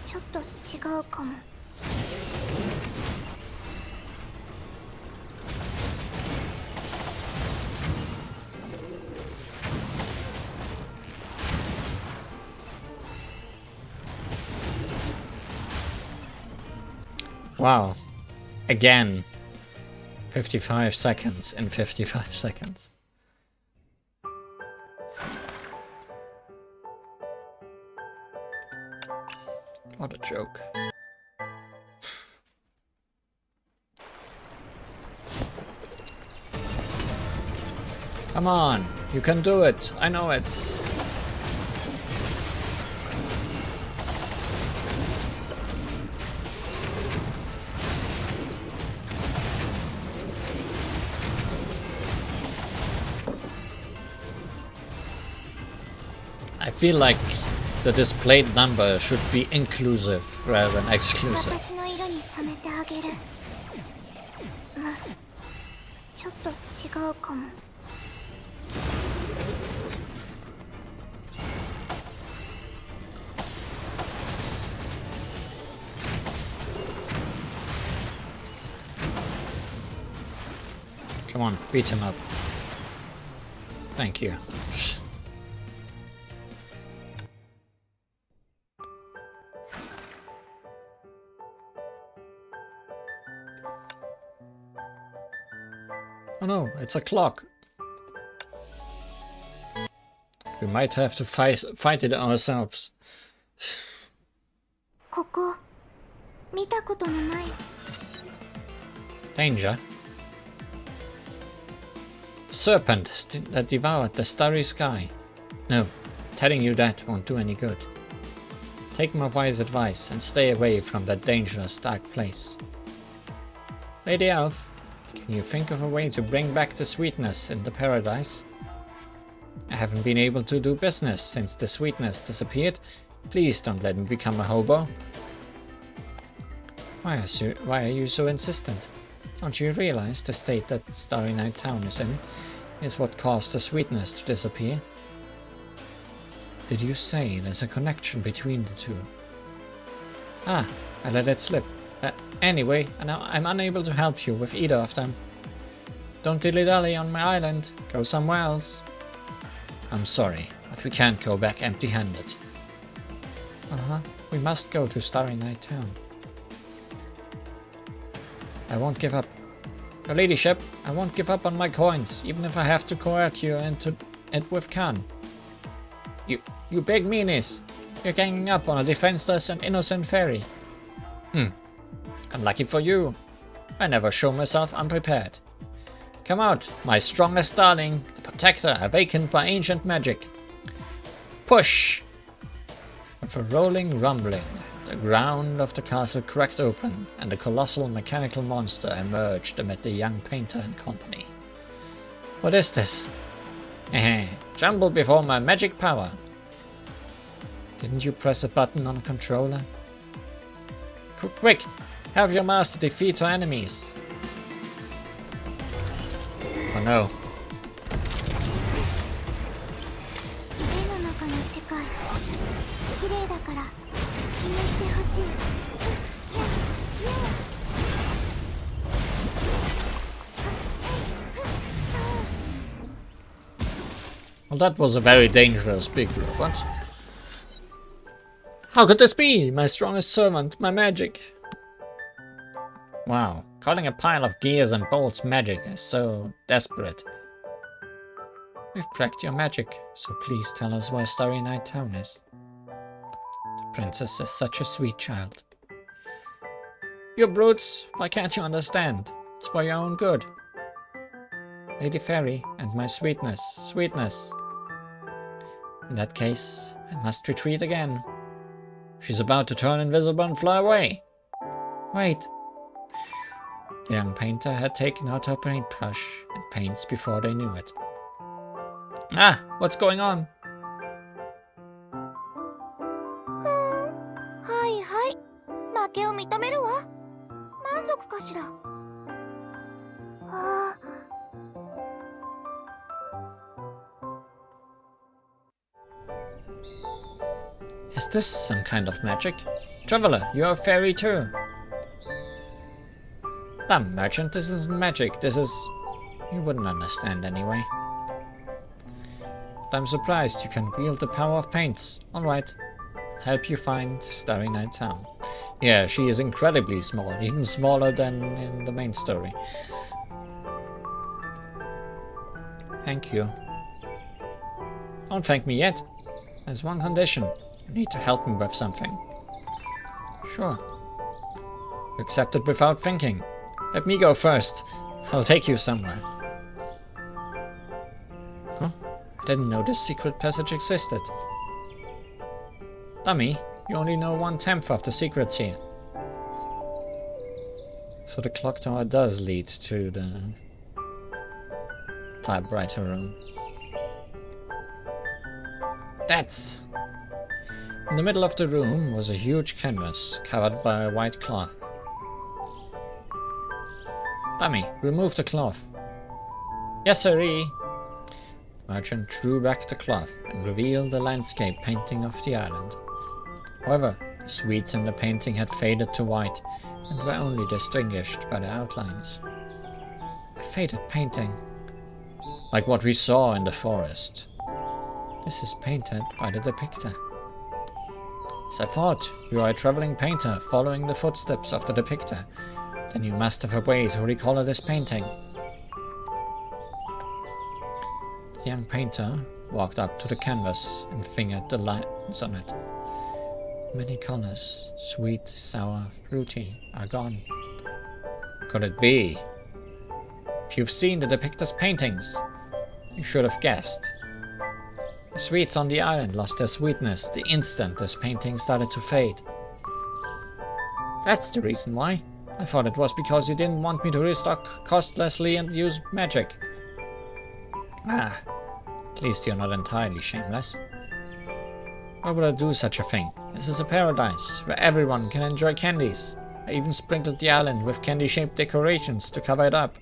ちょっと違うかも。Wow. Again. 55 seconds in 55 seconds. What a joke. Come on, you can do it. I know it. I feel like the displayed number should be inclusive rather than exclusive. 私の色に染めてあげる。ま、ちょっと違うかも。Come on, beat him up. Thank you. Oh no, it's a clock. We might have to fight it ourselves. ここ、見たことのない。Danger? The serpent that devoured the starry sky. No, telling you that won't do any good. Take my wise advice and stay away from that dangerous dark place. Lady Elf, can you think of a way to bring back the sweetness in the paradise? I haven't been able to do business since the sweetness disappeared. Please don't let me become a hobo. Why are you so insistent? Don't you realize the state that Starry Night Town is in is what caused the sweetness to disappear? Did you say there's a connection between the two? Ah, I let it slip. Anyway, now I'm unable to help you with either of them. Don't dilly-dally on my island. Go somewhere else. I'm sorry, but we can't go back empty-handed. Uh-huh. We must go to Starry Night Town. I won't give up. Your ladyship, I won't give up on my coins, even if I have to coerce you into it with Khan. You big meanies! You're ganging up on a defenseless and innocent fairy. Unlucky for you. I never show myself unprepared. Come out, my strongest darling, the protector awakened by ancient magic. Push! With a rolling rumbling, the ground of the castle cracked open, and a colossal mechanical monster emerged amid the young painter and company. What is this? Tremble before my magic power. Didn't you press a button on a controller? Quick! Have your master defeat our enemies! Oh no. 絵の中の世界綺麗だから気にしてほしい。Well, that was a very dangerous big robot. How could this be? My strongest servant, my magic. Wow, calling a pile of gears and bolts magic is so desperate. We've cracked your magic, so please tell us where Starry Night Town is. The princess is such a sweet child. You brutes, why can't you understand? It's for your own good. Lady Fairy and my sweetness. In that case, I must retreat again. She's about to turn invisible and fly away. Wait. The young painter had taken out her paintbrush and paints before they knew it. Ah, what's going on? はいはい、負けを認めるわ。満足かしら。Is this some kind of magic? Traveler, you're a fairy too. Damn, merchant, this isn't magic, this is... You wouldn't understand anyway. But I'm surprised you can wield the power of paints. Alright, help you find Starry Night Town. Yeah, she is incredibly small, even smaller than in the main story. Thank you. Don't thank me yet. There's one condition. You need to help me with something. Sure. You accepted without thinking. Let me go first. I'll take you somewhere. Huh? I didn't know this secret passage existed. Dummy, you only know 1/10 of the secrets here. So the clock tower does lead to the typewriter room. That's... In the middle of the room was a huge canvas covered by a white cloth. Dummy, remove the cloth. Yes, sirree. Merchant drew back the cloth and revealed the landscape painting of the island. However, the sweets in the painting had faded to white and were only distinguished by the outlines. A faded painting, like what we saw in the forest. This is painted by the depictor. As I thought, you are a traveling painter following the footsteps of the depictor. Then you must have a way to recolor this painting. The young painter walked up to the canvas and fingered the lines on it. Many colors, sweet, sour, fruity, are gone. Could it be? If you've seen the depictor's paintings, you should have guessed. The sweets on the island lost their sweetness the instant this painting started to fade. That's the reason why. I thought it was because you didn't want me to restock costlessly and use magic. Ah, at least you're not entirely shameless. Why would I do such a thing? This is a paradise where everyone can enjoy candies. I even sprinkled the island with candy-shaped decorations to cover it up.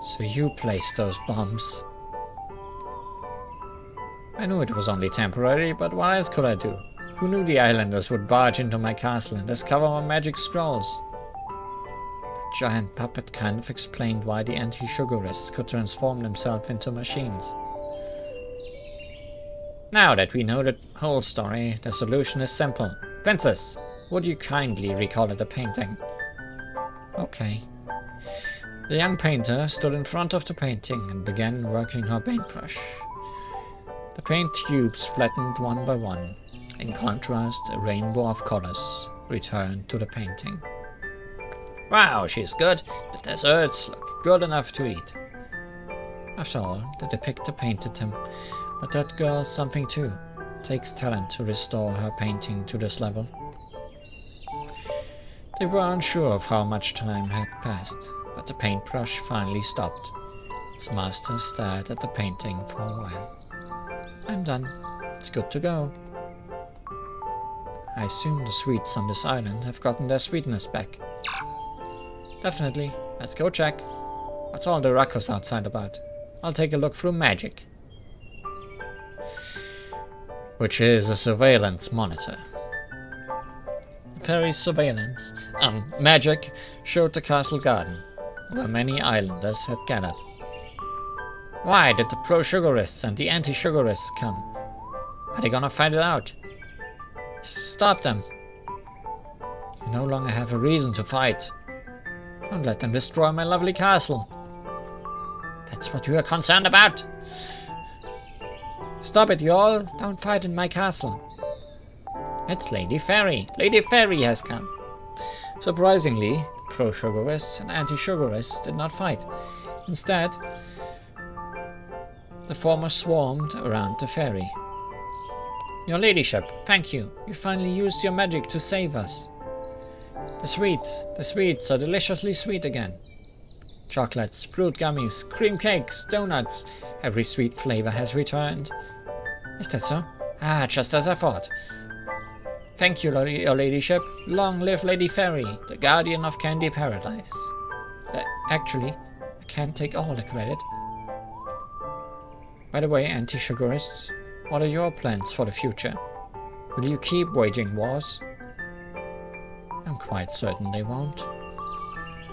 So you placed those bombs. I knew it was only temporary, but what else could I do? Who knew the islanders would barge into my castle and discover my magic scrolls? The giant puppet kind of explained why the anti-sugarists could transform themselves into machines. Now that we know the whole story, the solution is simple. Princess, would you kindly recolor the painting? Okay. The young painter stood in front of the painting and began working her paintbrush. The paint tubes flattened one by one. In contrast, a rainbow of colors returned to the painting. Wow, she's good. The desserts look good enough to eat. After all, the depictor painted them, but that girl's something too. It takes talent to restore her painting to this level. They were unsure of how much time had passed, but the paintbrush finally stopped. Its master stared at the painting for a while. I'm done. It's good to go. I assume the sweets on this island have gotten their sweetness back. Definitely. Let's go check. What's all the ruckus outside about? I'll take a look through magic. Which is a surveillance monitor. Fairy surveillance. Magic showed the castle garden, where many islanders had gathered. Why did the pro-sugarists and the anti-sugarists come? Are they gonna fight it out? Stop them. You no longer have a reason to fight. Don't let them destroy my lovely castle. That's what you are concerned about. Stop it, you all. Don't fight in my castle. It's Lady Fairy. Lady Fairy has come. Surprisingly, the pro-sugarists and anti-sugarists did not fight. Instead, the former swarmed around the fairy. Your ladyship, thank you. You finally used your magic to save us. The sweets are deliciously sweet again. Chocolates, fruit gummies, cream cakes, donuts. Every sweet flavor has returned. Is that so? Ah, just as I thought. Thank you, your ladyship. Long live Lady Fairy, the guardian of Candy Paradise. Actually, I can't take all the credit. By the way, anti-sugarists, what are your plans for the future? Will you keep waging wars? I'm quite certain they won't.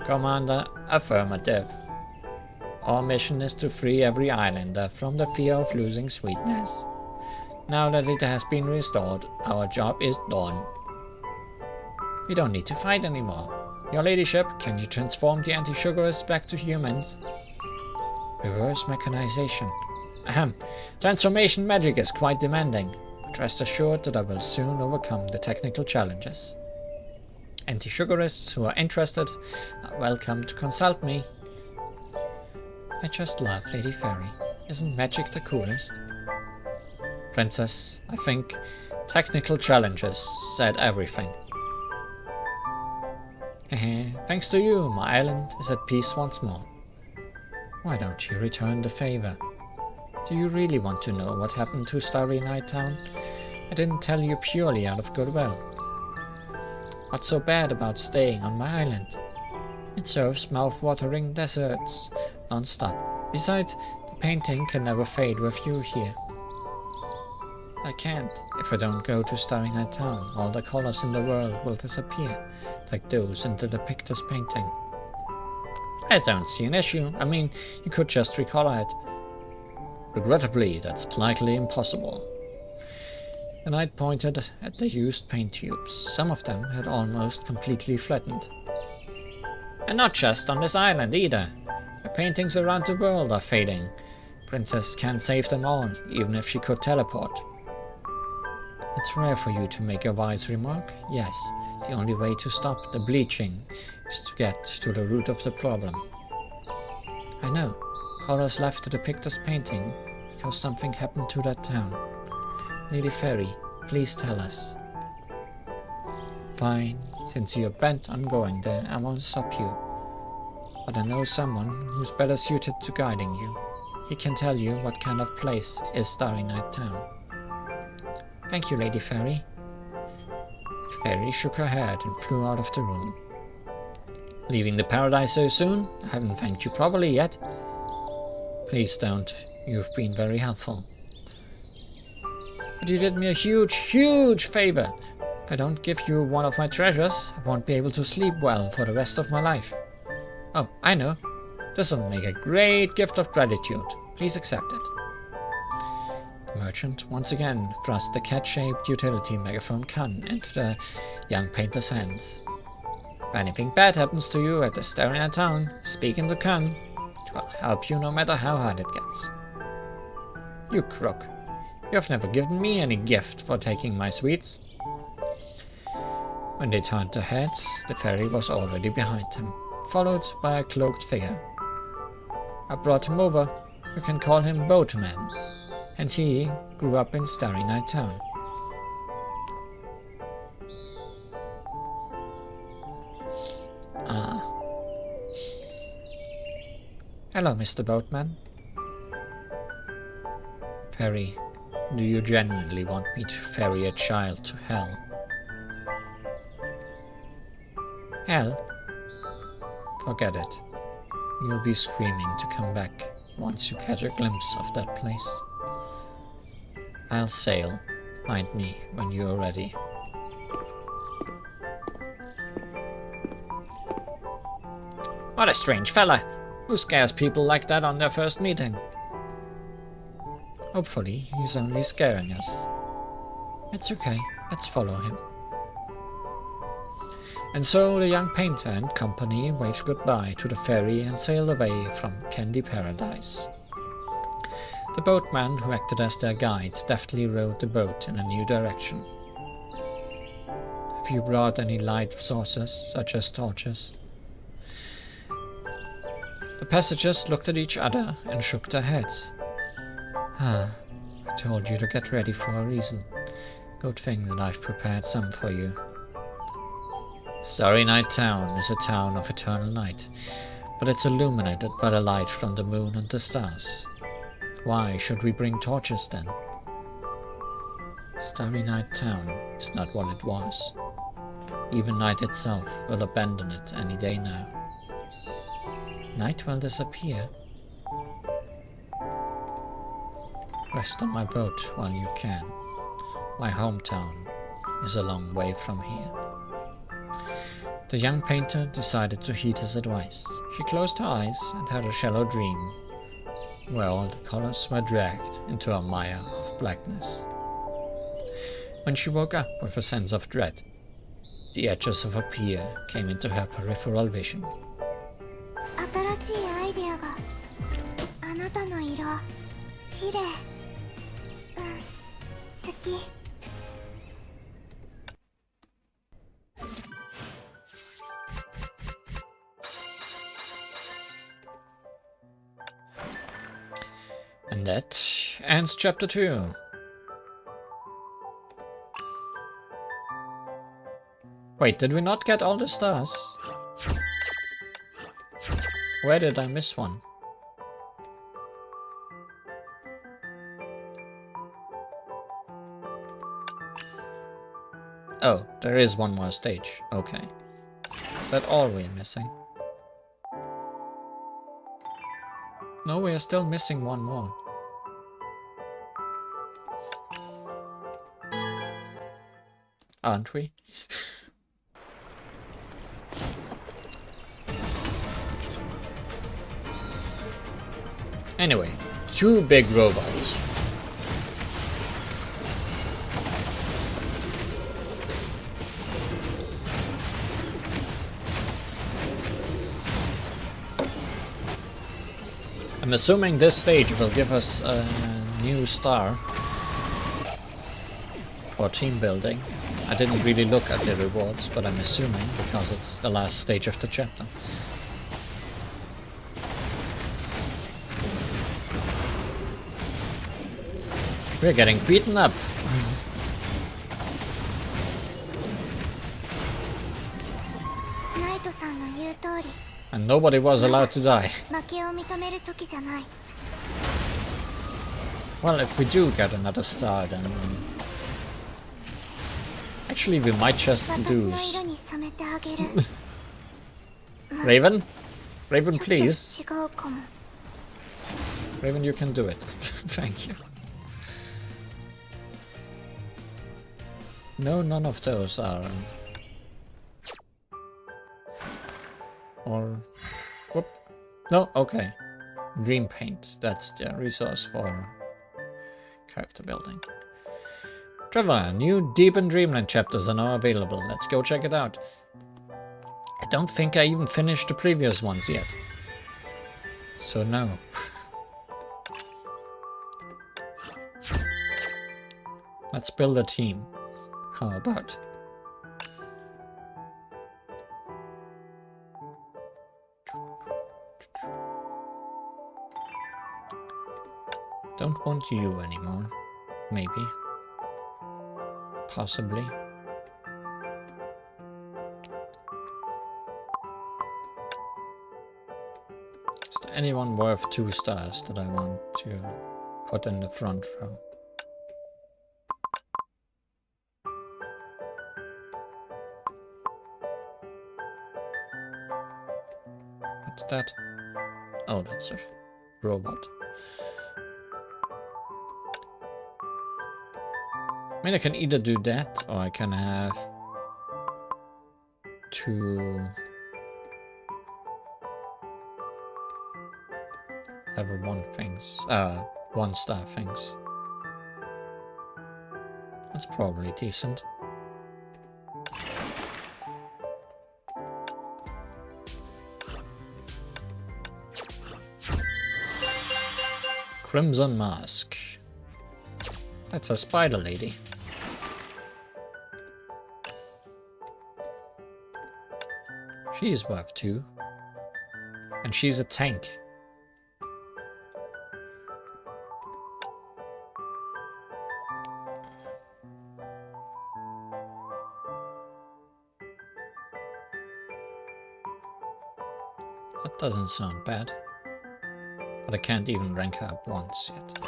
Commander, affirmative. Our mission is to free every islander from the fear of losing sweetness. Now that it has been restored, our job is done. We don't need to fight anymore. Your ladyship, can you transform the anti-sugarists back to humans? Reverse mechanization. Ahem. Transformation magic is quite demanding, but rest assured that I will soon overcome the technical challenges. Anti-sugarists who are interested are welcome to consult me. I just love Lady Fairy. Isn't magic the coolest? Princess, I think technical challenges said everything. Thanks to you, my island is at peace once more. Why don't you return the favor? Do you really want to know what happened to Starry Night Town? I didn't tell you purely out of goodwill. What's so bad about staying on my island? It serves mouth-watering desserts non-stop. Besides, the painting can never fade with you here. I can't. If I don't go to Starry Night Town, all the colors in the world will disappear, like those in the Depictus painting. I don't see an issue. I mean, you could just recolor it. Regrettably, that's likely impossible. The knight pointed at the used paint tubes. Some of them had almost completely flattened. And not just on this island either. The paintings around the world are fading. Princess can't save them all, even if she could teleport. It's rare for you to make a wise remark. Yes, the only way to stop the bleaching is to get to the root of the problem. I know. Colors left to depict this painting because something happened to that town. Lady Fairy, please tell us. Fine, since you're bent on going there, I won't stop you. But I know someone who's better suited to guiding you. He can tell you what kind of place is Starry Night Town. Thank you, Lady Fairy. Fairy shook her head and flew out of the room. Leaving the paradise so soon? I haven't thanked you properly yet. Please don't. You've been very helpful. But you did me a huge, huge favor. If I don't give you one of my treasures, I won't be able to sleep well for the rest of my life. Oh, I know. This will make a great gift of gratitude. Please accept it. The merchant once again thrust the cat-shaped utility megaphone can into the young painter's hands. If anything bad happens to you at the Starry Night Town, speak in the can. It will help you no matter how hard it gets. You crook. You have never given me any gift for taking my sweets. When they turned their heads, the fairy was already behind him, followed by a cloaked figure. I brought him over. You can call him Boatman. And he grew up in Starry Night Town. Ah. Hello, Mr. Boatman. Fairy, do you genuinely want me to ferry a child to hell? Hell, forget it. You'll be screaming to come back once you catch a glimpse of that place. I'll sail. Find me when you're ready. What a strange fella. Who scares people like that on their first meeting? Hopefully, he's only scaring us. It's okay. Let's follow him. And so the young painter and company waved goodbye to the ferry and sailed away from Candy Paradise. The boatman who acted as their guide deftly rowed the boat in a new direction. Have you brought any light sources, such as torches? The passengers looked at each other and shook their heads. I told you to get ready for a reason. Good thing that I've prepared some for you. Starry Night Town is a town of eternal night, but it's illuminated by the light from the moon and the stars. Why should we bring torches then? Starry Night Town is not what it was. Even night itself will abandon it any day now. Night will disappear. Rest on my boat while you can. My hometown is a long way from here. The young painter decided to heed his advice. She closed her eyes and had a shallow dream, where all the colors were dragged into a mire of blackness. When she woke up with a sense of dread, the edges of a pier came into her peripheral vision. 新しいアイデアがあなたの色綺麗好き And that ends chapter 2. Wait, did we not get all the stars? Where did I miss one? Oh, there is one more stage. Okay. Is that all we're missing? No, we are still missing one more. Aren't we? Anyway, 2 big robots. I'm assuming this stage will give us a new star for team building. I didn't really look at the rewards, but I'm assuming because it's the last stage of the chapter. We're getting beaten up. And nobody was allowed to die. Well, if we do get another star, then... Actually, we might just lose. Raven? Raven, please. Raven, you can do it. Thank you. No, none of those are... Or... Whoop. No, okay. Dream Paint, that's the resource for character building. Trevor, new Deep in Dreamland chapters are now available. Let's go check it out. I don't think I even finished the previous ones yet. So no. Let's build a team. How about? Don't want you anymore. Maybe. Possibly. Is there anyone worth 2 stars that I want to put in the front row? What's that? Oh, that's a robot. I mean, I can either do that, or I can have 2 level 1 things. 1-star things. That's probably decent. Crimson Mask. That's a spider lady. She's worth 2. And she's a tank. That doesn't sound bad. But I can't even rank her up once yet.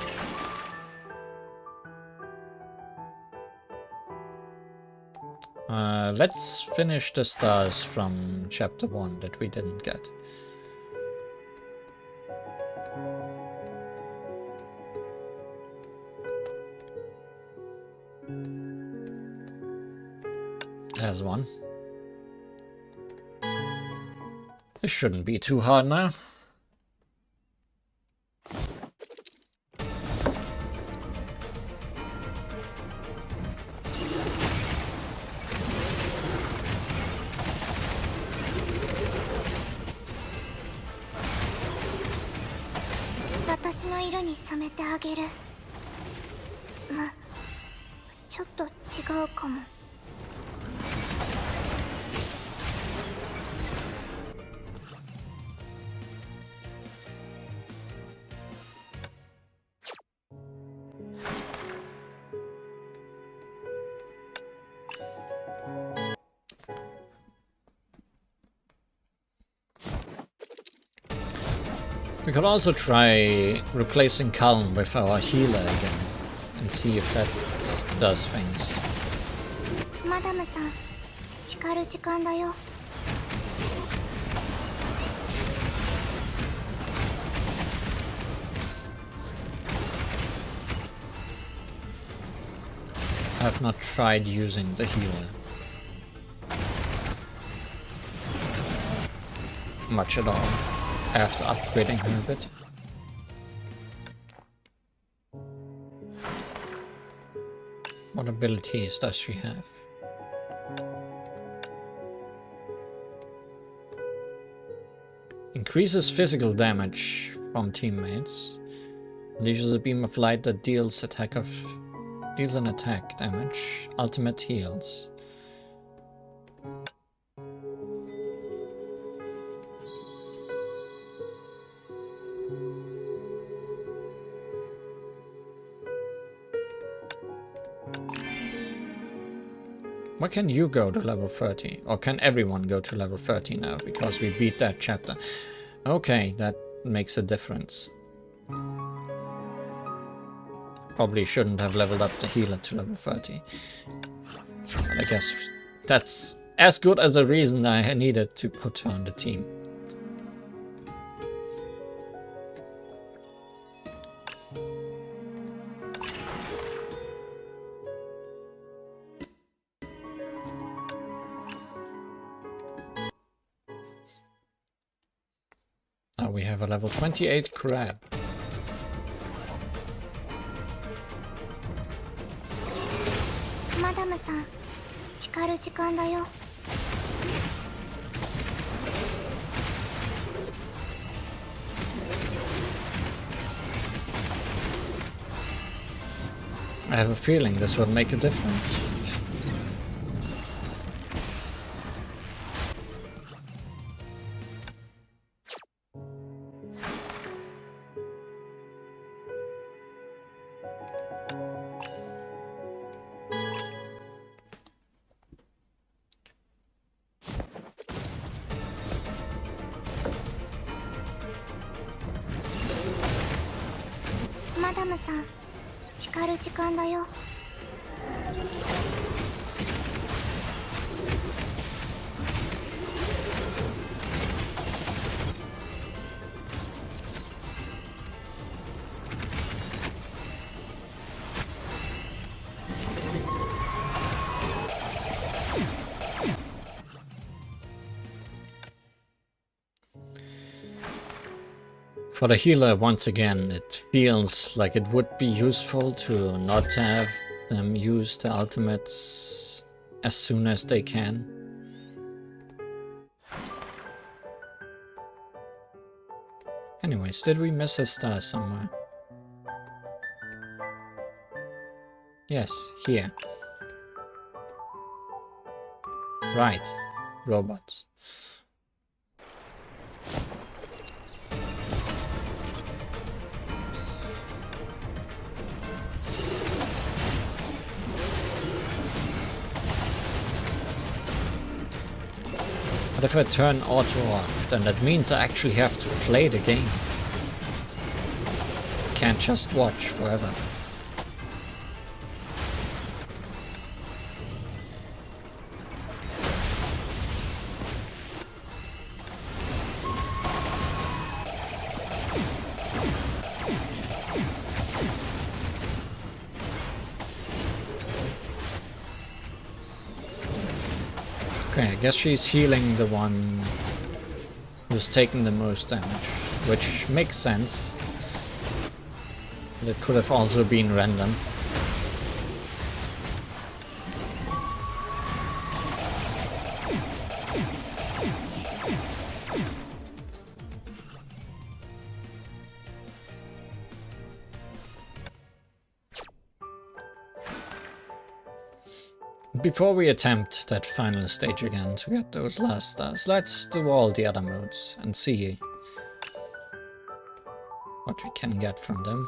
Let's finish the stars from chapter 1 that we didn't get. There's one. This shouldn't be too hard now. We could also try replacing Calm with our healer again and see if that does things. Madame-san, 叱る時間だよ. I have not tried using the healer much at all after upgrading her a bit. What abilities does she have? Increases physical damage from teammates. Unleashes a beam of light that deals an attack damage. Ultimate heals. Why can you go to level 30? Or can everyone go to level 30 now? Because we beat that chapter. Okay, that makes a difference. Probably shouldn't have leveled up the healer to level 30. But I guess that's as good as a reason I needed to put her on the team. Now we have a level 28 crab. Madame-san, 叱る時間だよ. I have a feeling this will make a difference. Madame-san, 叱る時間だよ. For the healer, once again, it feels like it would be useful to not have them use the ultimates as soon as they can. Anyways, did we miss a star somewhere? Yes, here. Right, robots. But if I turn auto on, then that means I actually have to play the game. Can't just watch forever. Okay, I guess she's healing the one who's taking the most damage, which makes sense. But it could have also been random. Before we attempt that final stage again to get those last stars, let's do all the other modes and see what we can get from them.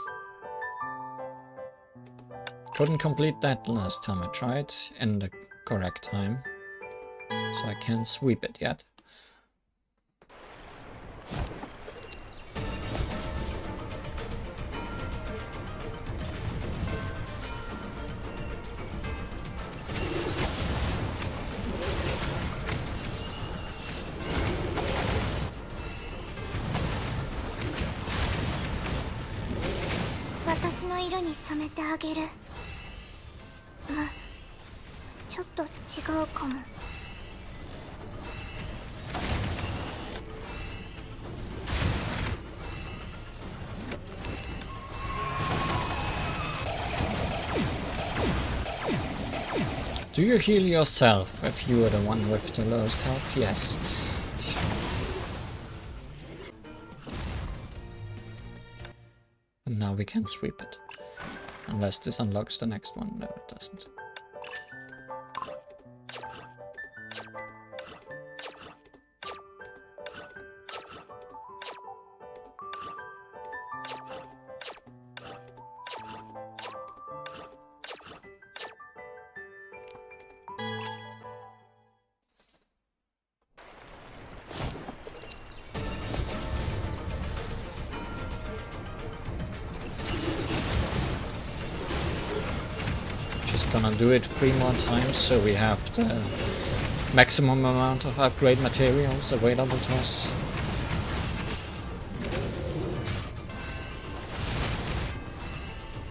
Couldn't complete that last time I tried in the correct time, so I can't sweep it yet. Do you heal yourself if you are the one with the lowest health? Yes. And now we can sweep it. Unless this unlocks the next one. No, it doesn't. Just gonna do it 3 more times so we have the maximum amount of upgrade materials available to us.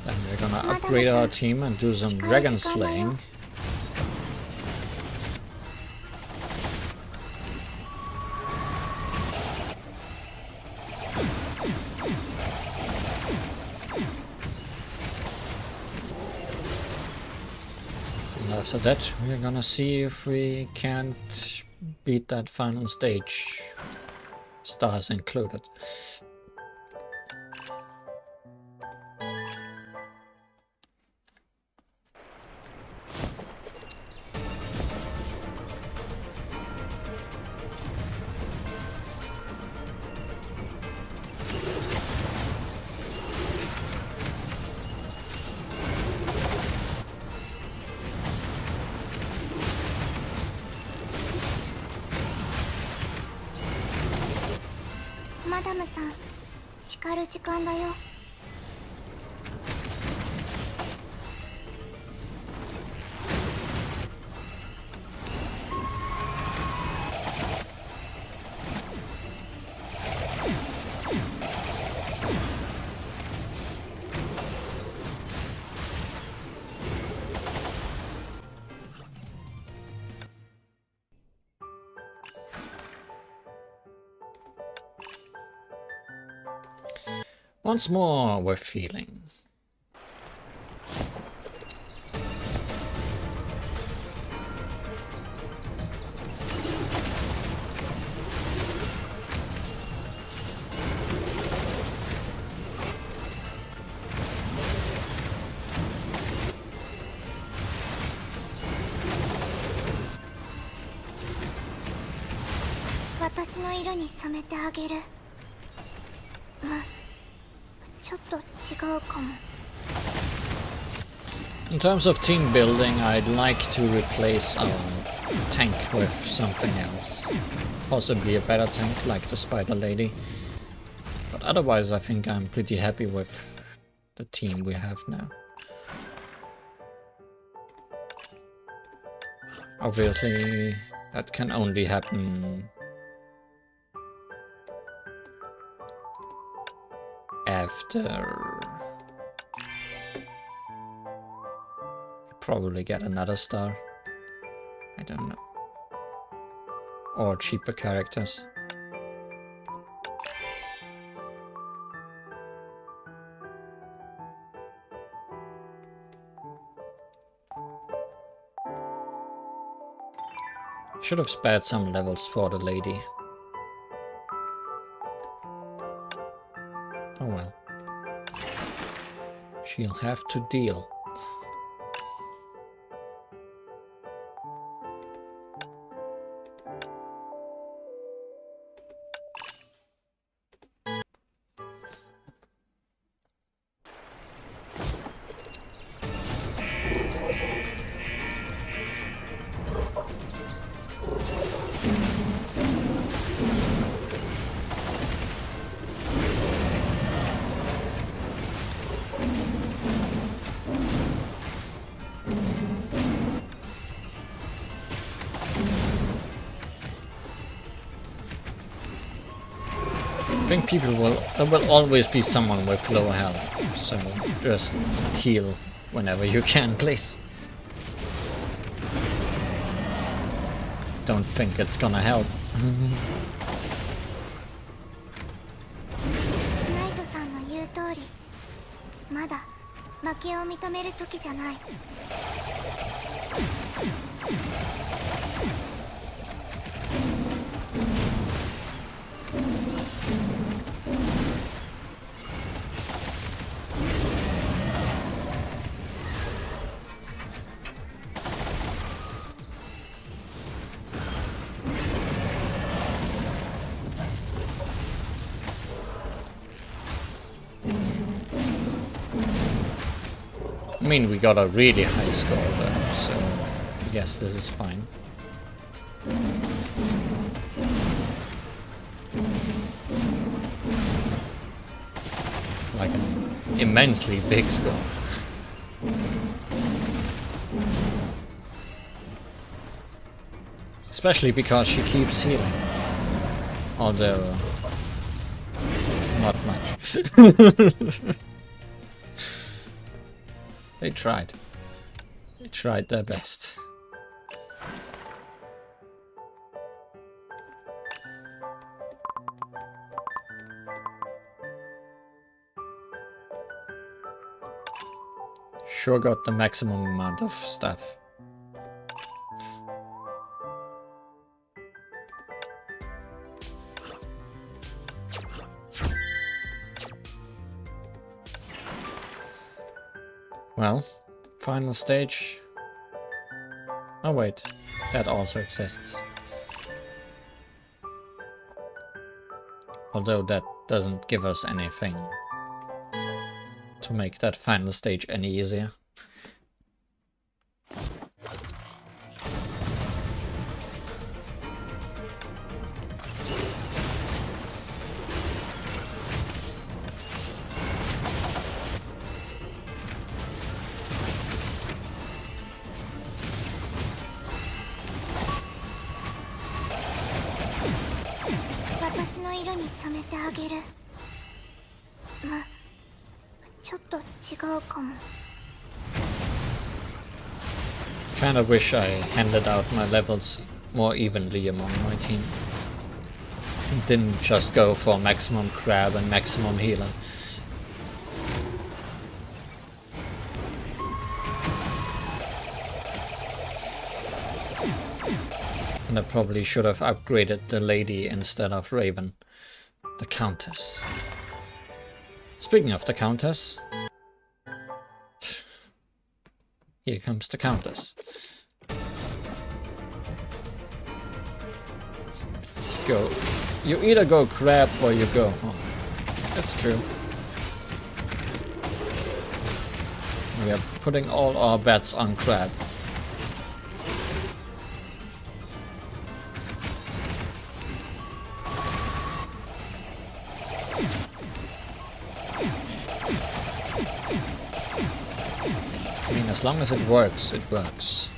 Then we're gonna upgrade our team and do some dragon slaying. After that, we're gonna see if we can't beat that final stage, stars included. Once more we're feeling. In terms of team building, I'd like to replace our tank with something else. Possibly a better tank like the Spider Lady. But otherwise I think I'm pretty happy with the team we have now. Obviously that can only happen after probably get another star. I don't know. Or cheaper characters. Should have spared some levels for the lady. Oh well. She'll have to deal. I think there will always be someone with low health, so just heal whenever you can, please. Don't think it's gonna help. ナイトさんの言う通り、まだ負けを認める時じゃない。I mean, we got a really high score though, so I guess this is fine. Like an immensely big score. Especially because she keeps healing. Although, not much. They tried. They tried their best. Sure got the maximum amount of stuff. Well, final stage. Oh wait, that also exists. Although that doesn't give us anything to make that final stage any easier. Kinda wish I handed out my levels more evenly among my team. Didn't just go for maximum crab and maximum healer. And I probably should have upgraded the lady instead of Raven. The Countess. Speaking of the Countess, here comes the Countess. Go. You either go crab or you go home. That's true. We are putting all our bets on crab. I mean, as long as it works, it works.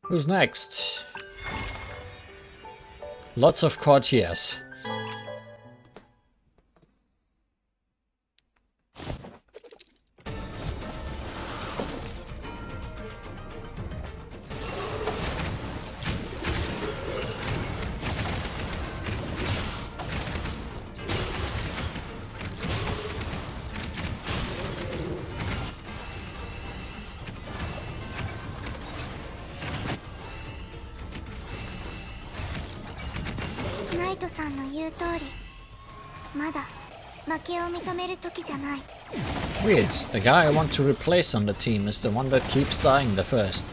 Who's next? Lots of courtiers. Weird, the guy I want to replace on the team is the one that keeps dying the first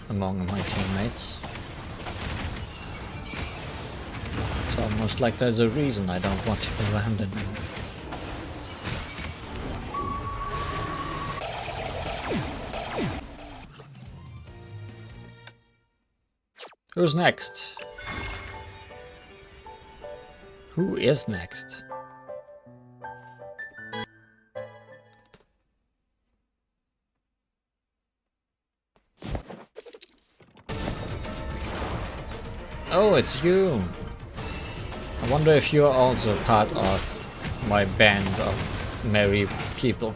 among my teammates. It's almost like there's a reason I don't want him around anymore. Who's next? Who is next? Oh, it's you! I wonder if you're also part of my band of merry people.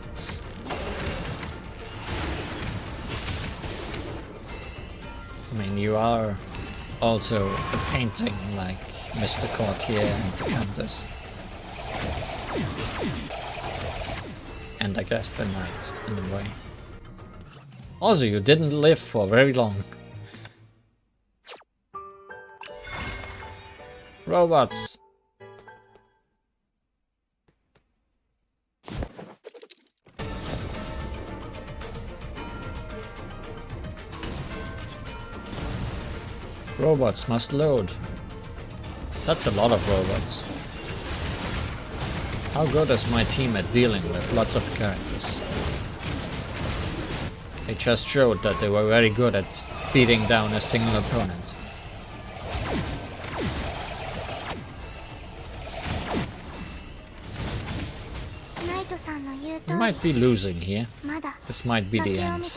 I mean, you are also a painting like Mr. Courtier and the Countess. And I guess the knight, in a way. Also, you didn't live for very long. Robots! Robots must load. That's a lot of robots. How good is my team at dealing with lots of characters? They just showed that they were very good at beating down a single opponent. We might be losing here. This might be the end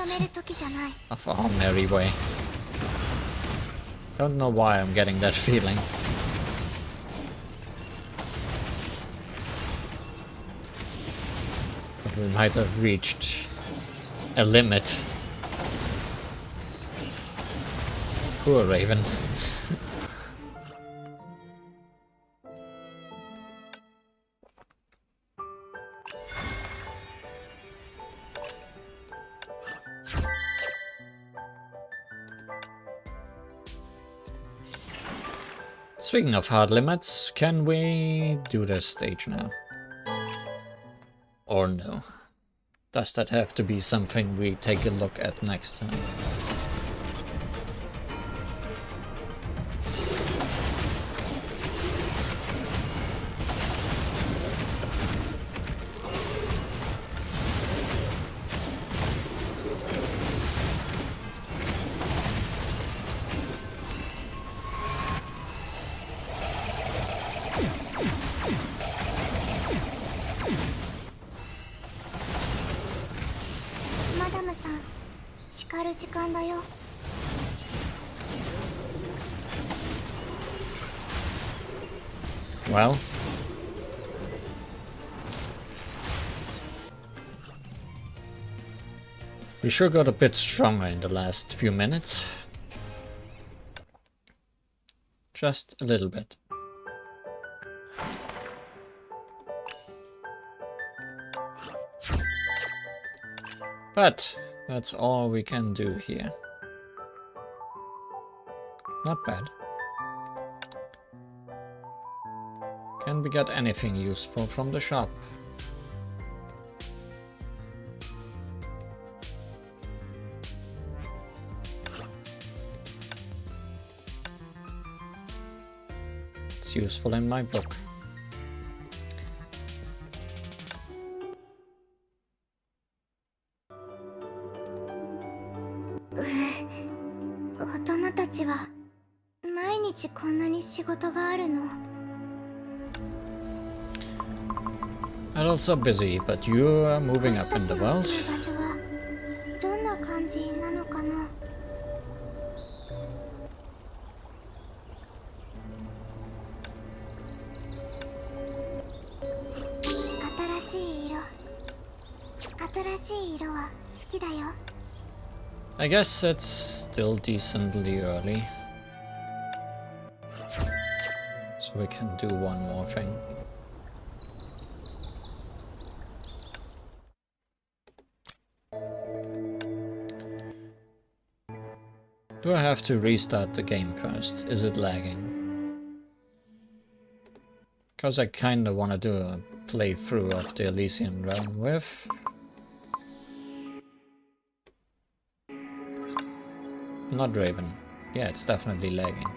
of our merry way. Don't know why I'm getting that feeling. But we might have reached a limit. Poor Raven. Speaking of hard limits, can we do this stage now? Or no? Does that have to be something we take a look at next time? Well, we sure got a bit stronger in the last few minutes. Just a little bit. But that's all we can do here. Not bad. Can we get anything useful from the shop? It's useful in my book. Adults are busy, but you are moving up in the world. I guess it's still decently early. So we can do one more thing. Do I have to restart the game first? Is it lagging? Because I kinda wanna do a playthrough of the Elysian Realm with not Raven. Yeah, it's definitely lagging.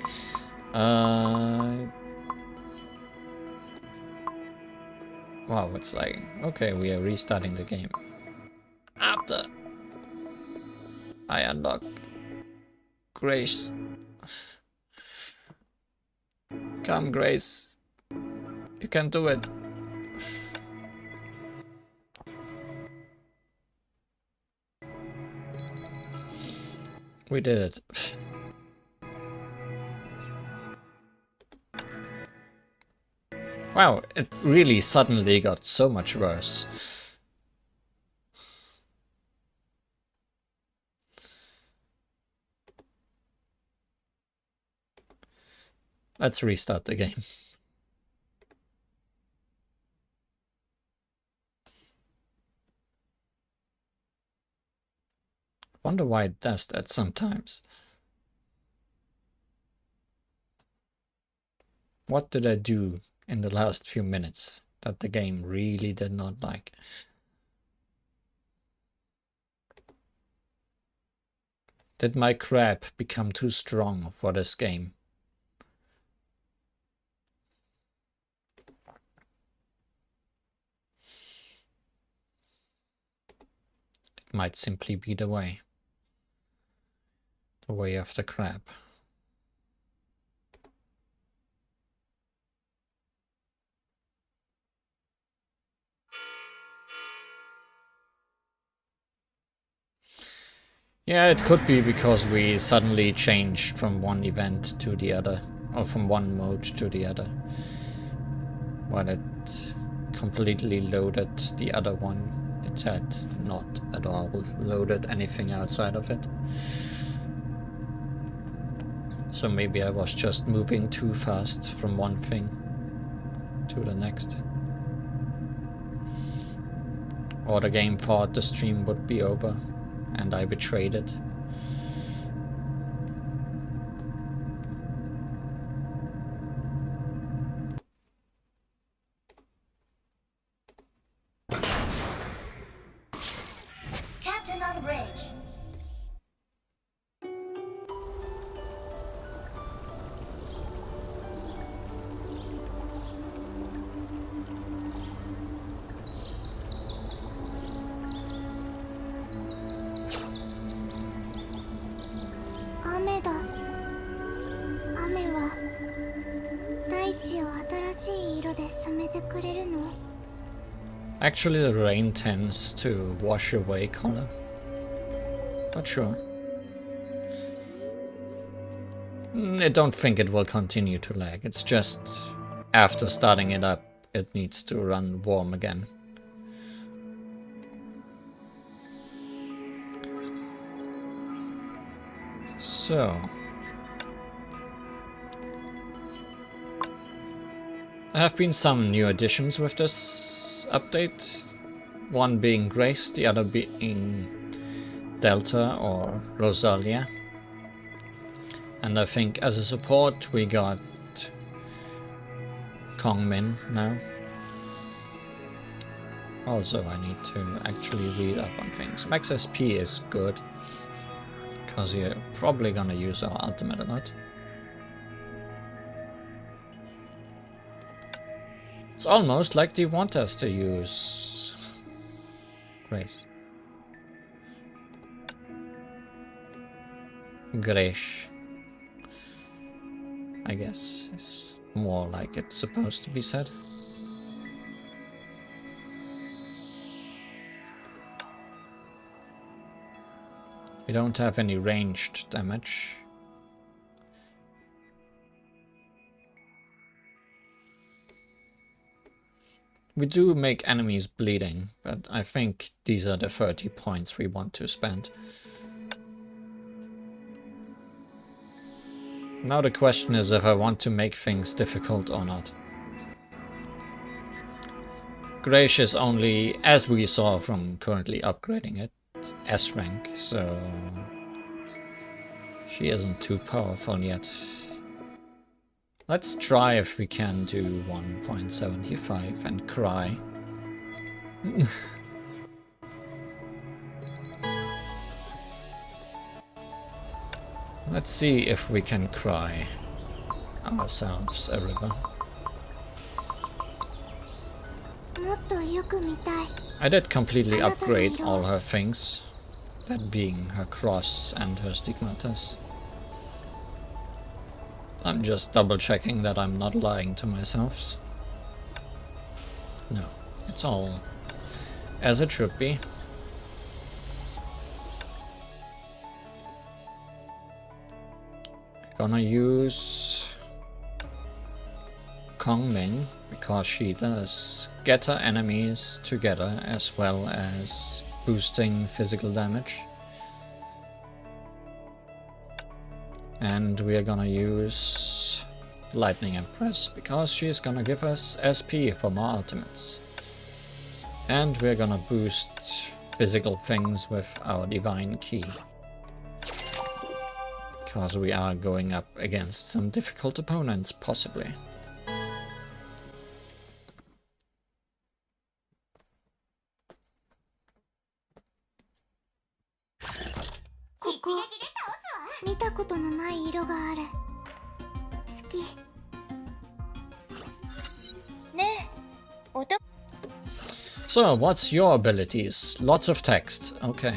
Wow, it's lagging. Okay, we are restarting the game. After I unlock Grace. Come, Grace. You can do it. We did it. Wow, it really suddenly got so much worse. Let's restart the game. Wonder why it does that sometimes. What did I do in the last few minutes that the game really did not like? Did my crab become too strong for this game? It might simply be the way. The way of the crab. Yeah, it could be because we suddenly changed from one event to the other, or from one mode to the other, while it completely loaded the other one. It had not at all loaded anything outside of it. So maybe I was just moving too fast from one thing to the next. Or the game thought the stream would be over and I betrayed it. Captain on bridge. Actually, the rain tends to wash away color. Not sure. I don't think it will continue to lag. It's just after starting it up, it needs to run warm again. So, There have been some new additions with this update. One being Grace, the other being Delta or Rosalia. And I think as a support we got Kong Min now. Also I need to actually read up on things. Max SP is good, because you're probably gonna use our ultimate a lot. It's almost like they want us to use Grace. Grace, I guess, is more like it's supposed to be said. We don't have any ranged damage. We do make enemies bleeding, but I think these are the 30 points we want to spend. Now the question is if I want to make things difficult or not. Grace is only, as we saw from currently upgrading it, S rank, so she isn't too powerful yet. Let's try if we can do 1.75 and cry. Let's see if we can cry ourselves a river. I did completely upgrade all her things, that being her cross and her stigmatas. I'm just double checking that I'm not lying to myself. No, it's all as it should be. Gonna use Kong Ming because she does get her enemies together as well as boosting physical damage. And we are gonna use Lightning Empress because she's gonna give us SP for more ultimates. And we're gonna boost physical things with our Divine Key, because we are going up against some difficult opponents, possibly. So, what's your abilities? Lots of text. Okay.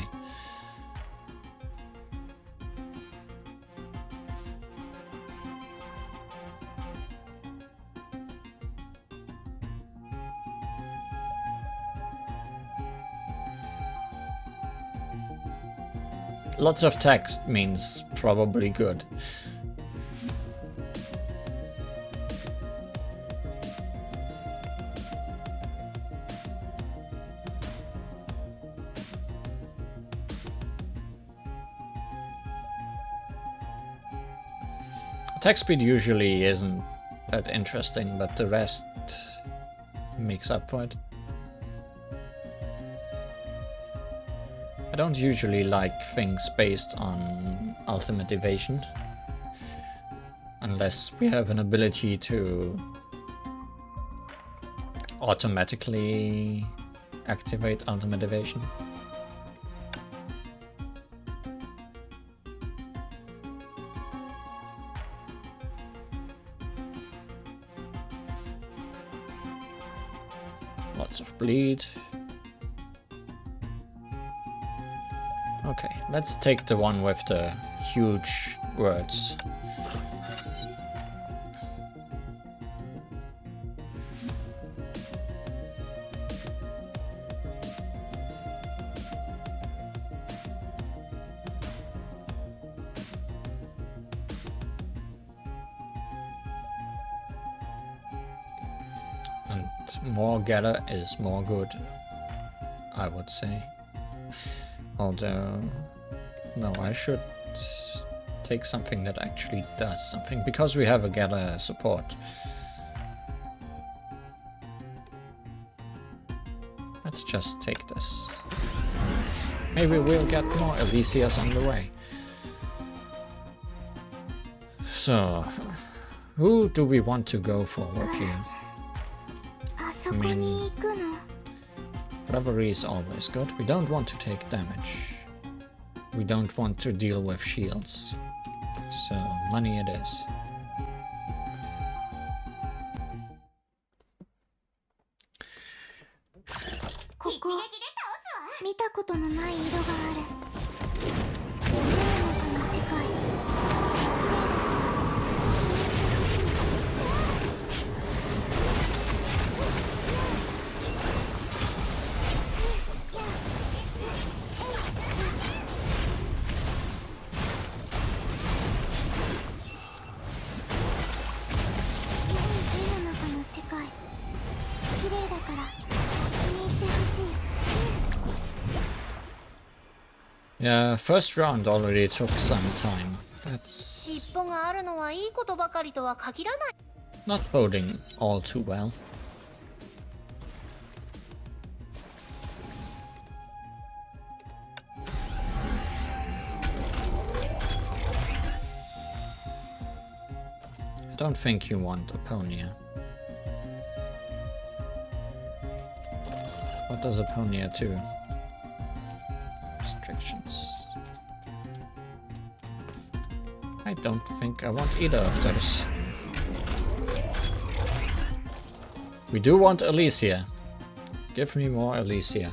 Lots of text means probably good. Text speed usually isn't that interesting, but the rest makes up for it. I don't usually like things based on ultimate evasion, unless we have an ability to automatically activate ultimate evasion. Lots of bleed. Okay, let's take the one with the huge words. And more gather is more good, I would say. Although, no, I should take something that actually does something, because we have a gather support. Let's just take this. Maybe we'll get more Elysias on the way. So, who do we want to go forward here? あそこに行くの。 Bravery is always good. We don't want to take damage. We don't want to deal with shields. So, money it is. ここ見たことのない色がある。スクリーンの中の世界。絵の中の世界。綺麗だから気に入ってほしい。 Yeah, first round already took some time. That's 尻尾があるのはいいことばかりとは限らない。 not boding all too well. I don't think you want Aponia. What does Aponia do? Restrictions. I don't think I want either of those. We do want Elysia. Give me more Elysia.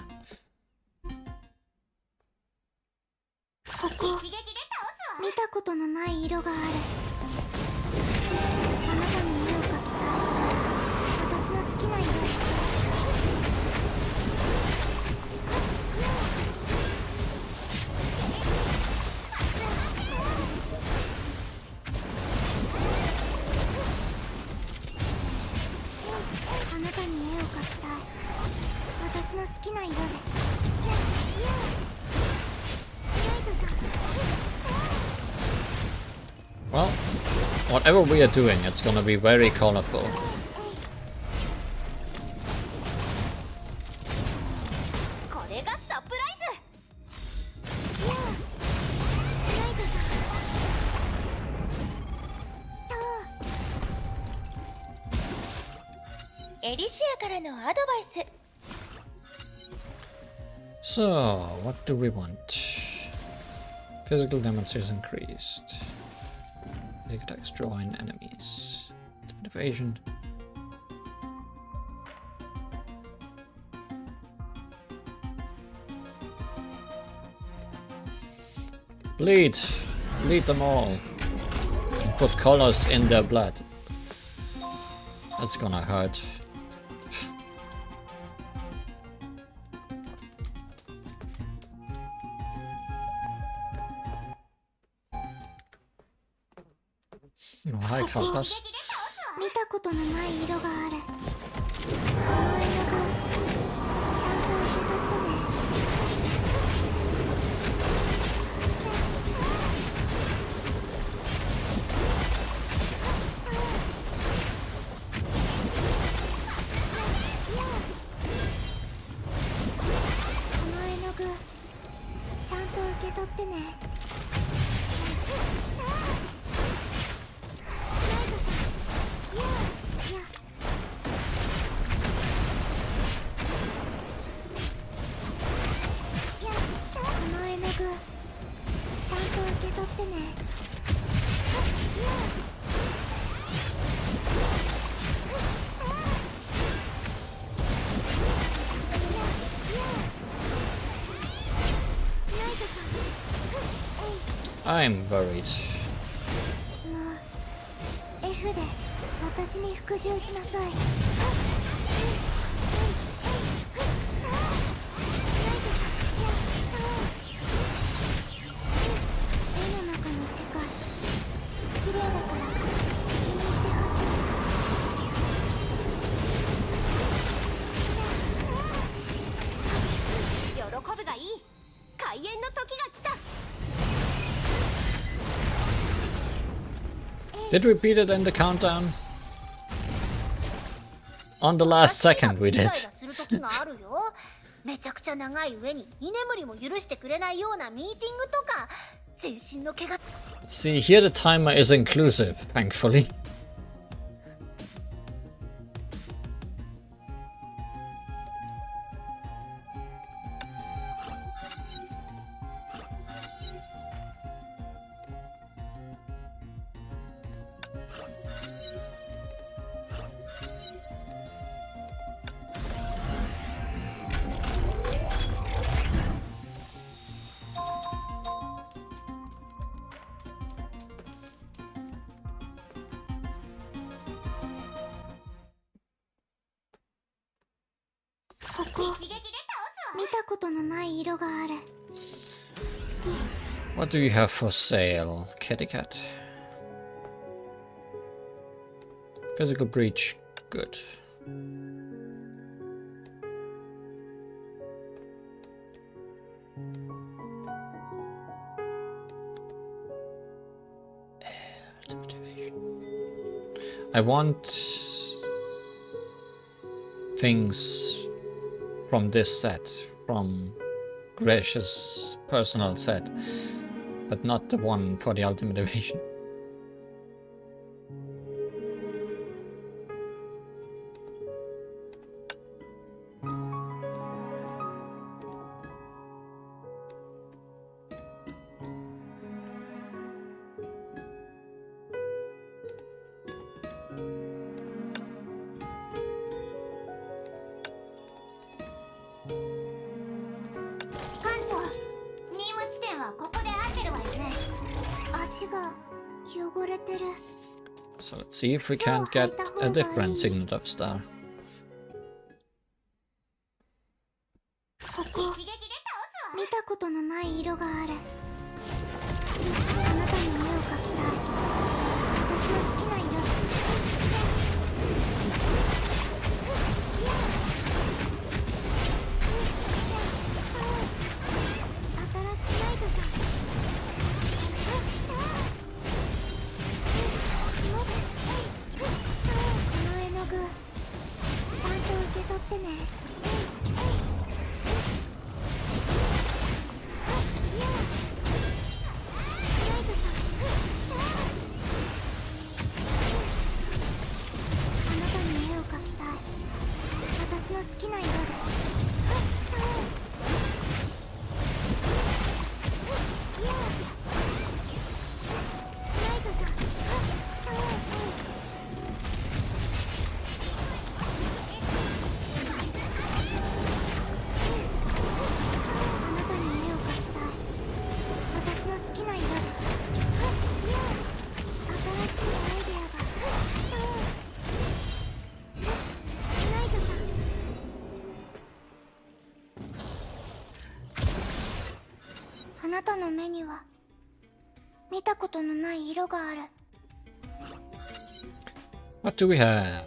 ここ見たことのない色がある。あなたに絵を描きたい。私の好きな色。あなたに絵を描きたい。私の好きな色で。Well, whatever we are doing, it's gonna be very colorful. これがサプライズ。エリシアからのアドバイス。 So, what do we want? Physical damage is increased. Physical attacks drawing enemies. Evasion. Bleed! Bleed them all. And put colors in their blood. That's gonna hurt. Oh, hi, Kalpas. 見たことのない色がある。この絵の具ちゃんと受け取ってね。この絵の具ちゃんと受け取ってね。 I'm worried. もう F で私に服従しなさい。絵の中の世界綺麗だから気に入ってほしい。喜ぶがいい。開演の時が来た。 Did we beat it in the countdown? On the last second we did. めちゃくちゃ長い上に居眠りも許してくれないようなミーティングとか全身の毛が See, here the timer is inclusive, thankfully. What do you have for sale, Kitty Cat? Physical breach, good. I want things from this set, from Gresh's personal set, but not the one for the Ultimate Evasion. So let's see if we can't get a different signet of star. ここ見たことのない色がある。あなたに絵を描きたい。私の好きな色。新しいライトさん。この絵の具ちゃんと受け取ってね。あなたの目には見たことのない色がある。 What do we have?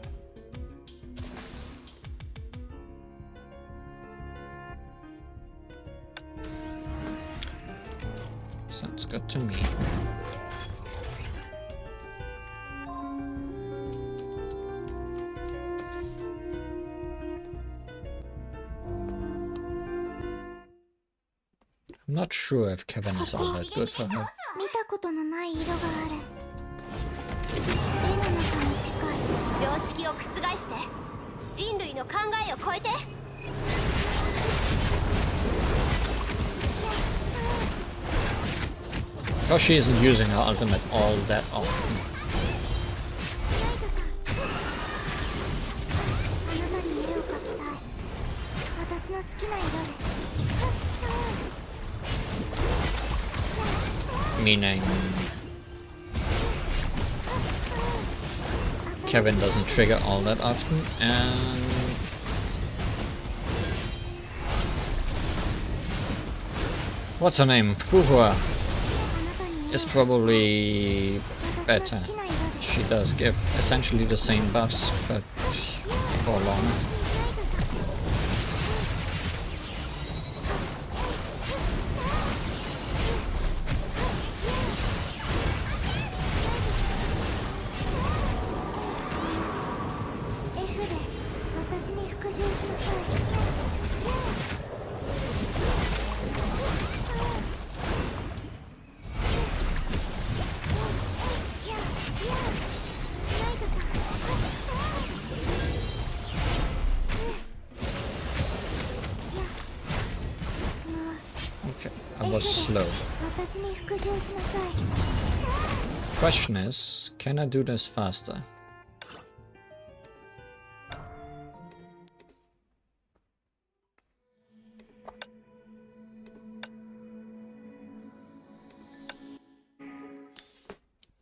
Sounds good to me. I'm not sure if Kevin is all that good for her. 見たことのない色がある。絵の中の世界。常識を覆して人類の考えを超えて。Because she isn't using her ultimate all that often. あなたに絵を描きたい。私の好きな色で。 Meaning Kevin doesn't trigger all that often, and what's her name? Fuhua is probably better. She does give essentially the same buffs, but for longer. was slow. 私に服従しなさい。 Question is, can I do this faster?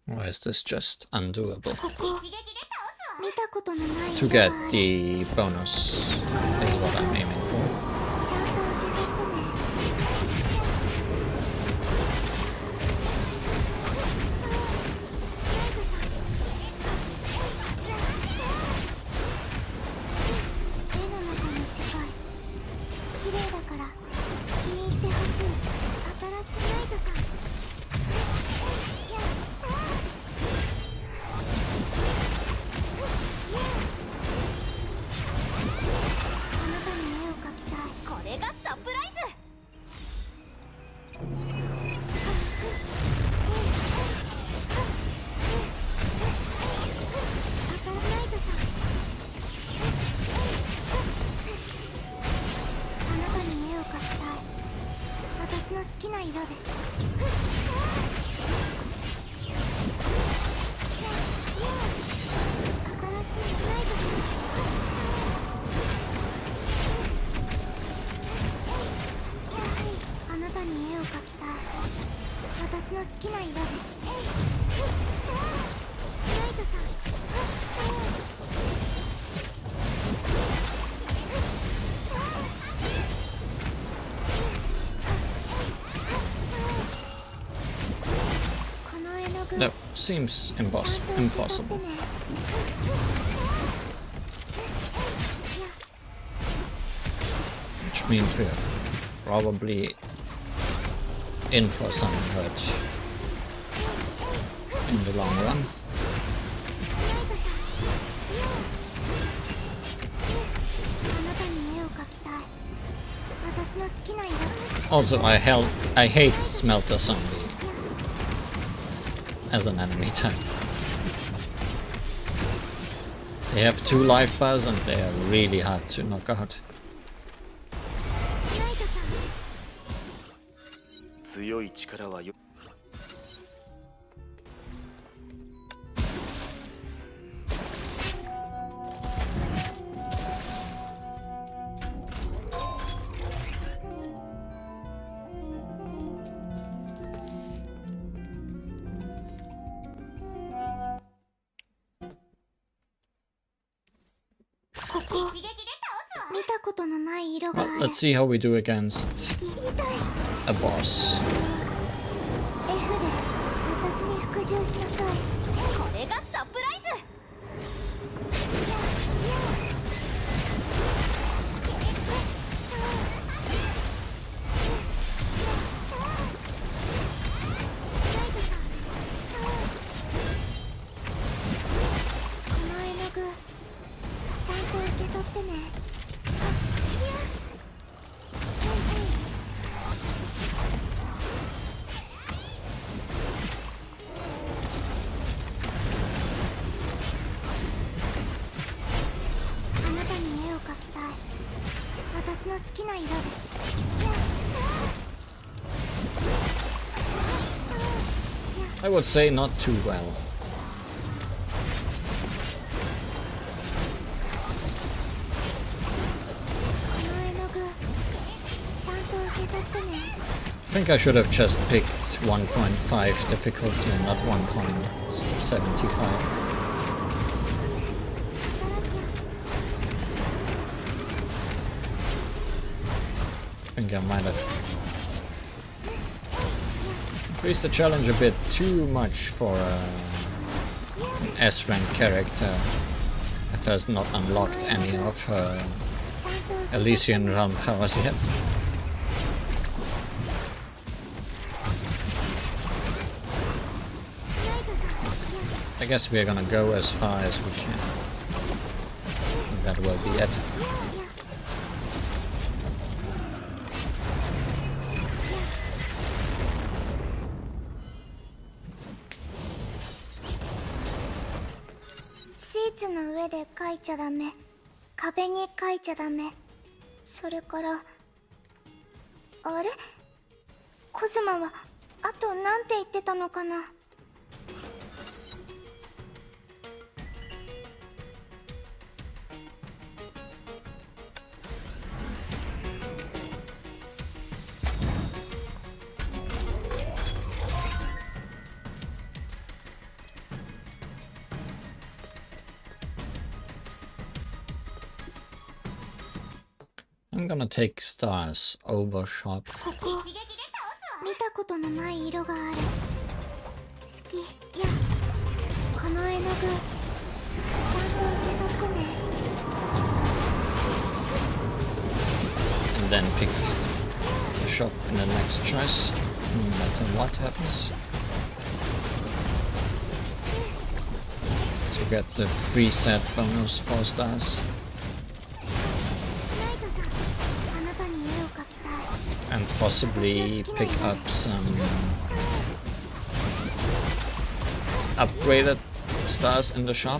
Or is this just undoable? ここ見たことのない To 色が get ある。 the bonus is what I'm aiming for. ちゃんと受け取ってね。絵の中の世界綺麗だから気に入ってほしい。新しいナイトさん。やったー。あなたに絵を描きたい。これがサプライズ。ナイトさん。あなたに絵を描きたい。私の好きな色で。新しいナイトさん。あなたに絵を描きたい。私の好きな色で。ナイトさん。この絵の具 No, seems ちゃんと受け取って impossible. ね。 Which means we're probably in for some hurt in the long run. あなたに絵を描きたい。私の好きな色。 Also, I hate Smelter Zombie as an enemy type. They have 2 life bars and they are really hard to knock out. ナイトさん。強い力はよ。ここ見たことのない色があ Well, る。 let's see how we do against 痛い。 a boss. F で私に服従しなさい。これがサプライズ。この絵の具ちゃんと受け取ってね。あなたに絵を描きたい。私の好きな色で。 I would say not too well. この絵の具ちゃんと受け取ってね。 I think I should have just picked 1.5 difficulty and not 1.75. I think I might have increased the challenge a bit too much for an S-rank character that has not unlocked any of her Elysian realm powers yet. I guess we're gonna go as far as we can. And that will be it. Sheets の上で描いちゃダメ。壁に描いちゃダメ。それからあれ、コズマはあとなんて言ってたのかな。I'm gonna take stars over shop. ここ見たことのない色がある。好き。いや、この絵の具ちゃんと受け取ってね。 And then pick the shop in the next choice, no matter what happens. To get the free set bonus 4 stars. ナイトさん、あなたに絵を描きたい。 And possibly pick up some upgraded stars in the shop.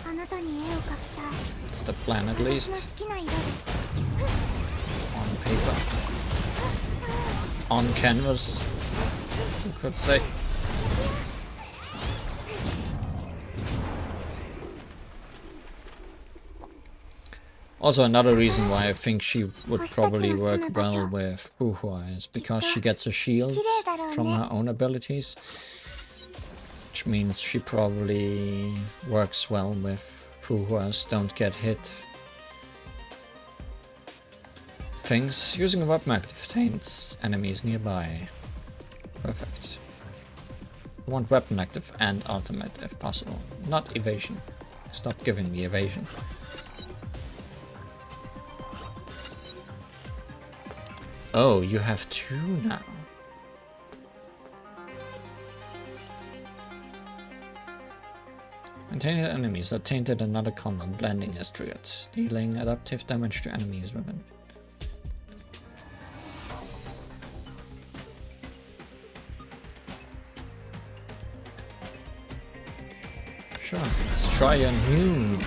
あなたに絵を描きたい。 It's the plan at 私 least, の好きな色で。 on paper. On canvas, you could say. Also, another reason why I think she would probably work well with Buhua is because she gets a shield from her own abilities, which means she probably works well with Buhua's don't get hit things. Using a weapon activates enemies nearby. Perfect. I want weapon active and ultimate if possible, not evasion. Stop giving me evasion. Oh, you have 2 now. Tainted enemies are tainted another common blending is triggered, dealing adaptive damage to enemies within. Sure, let's try a new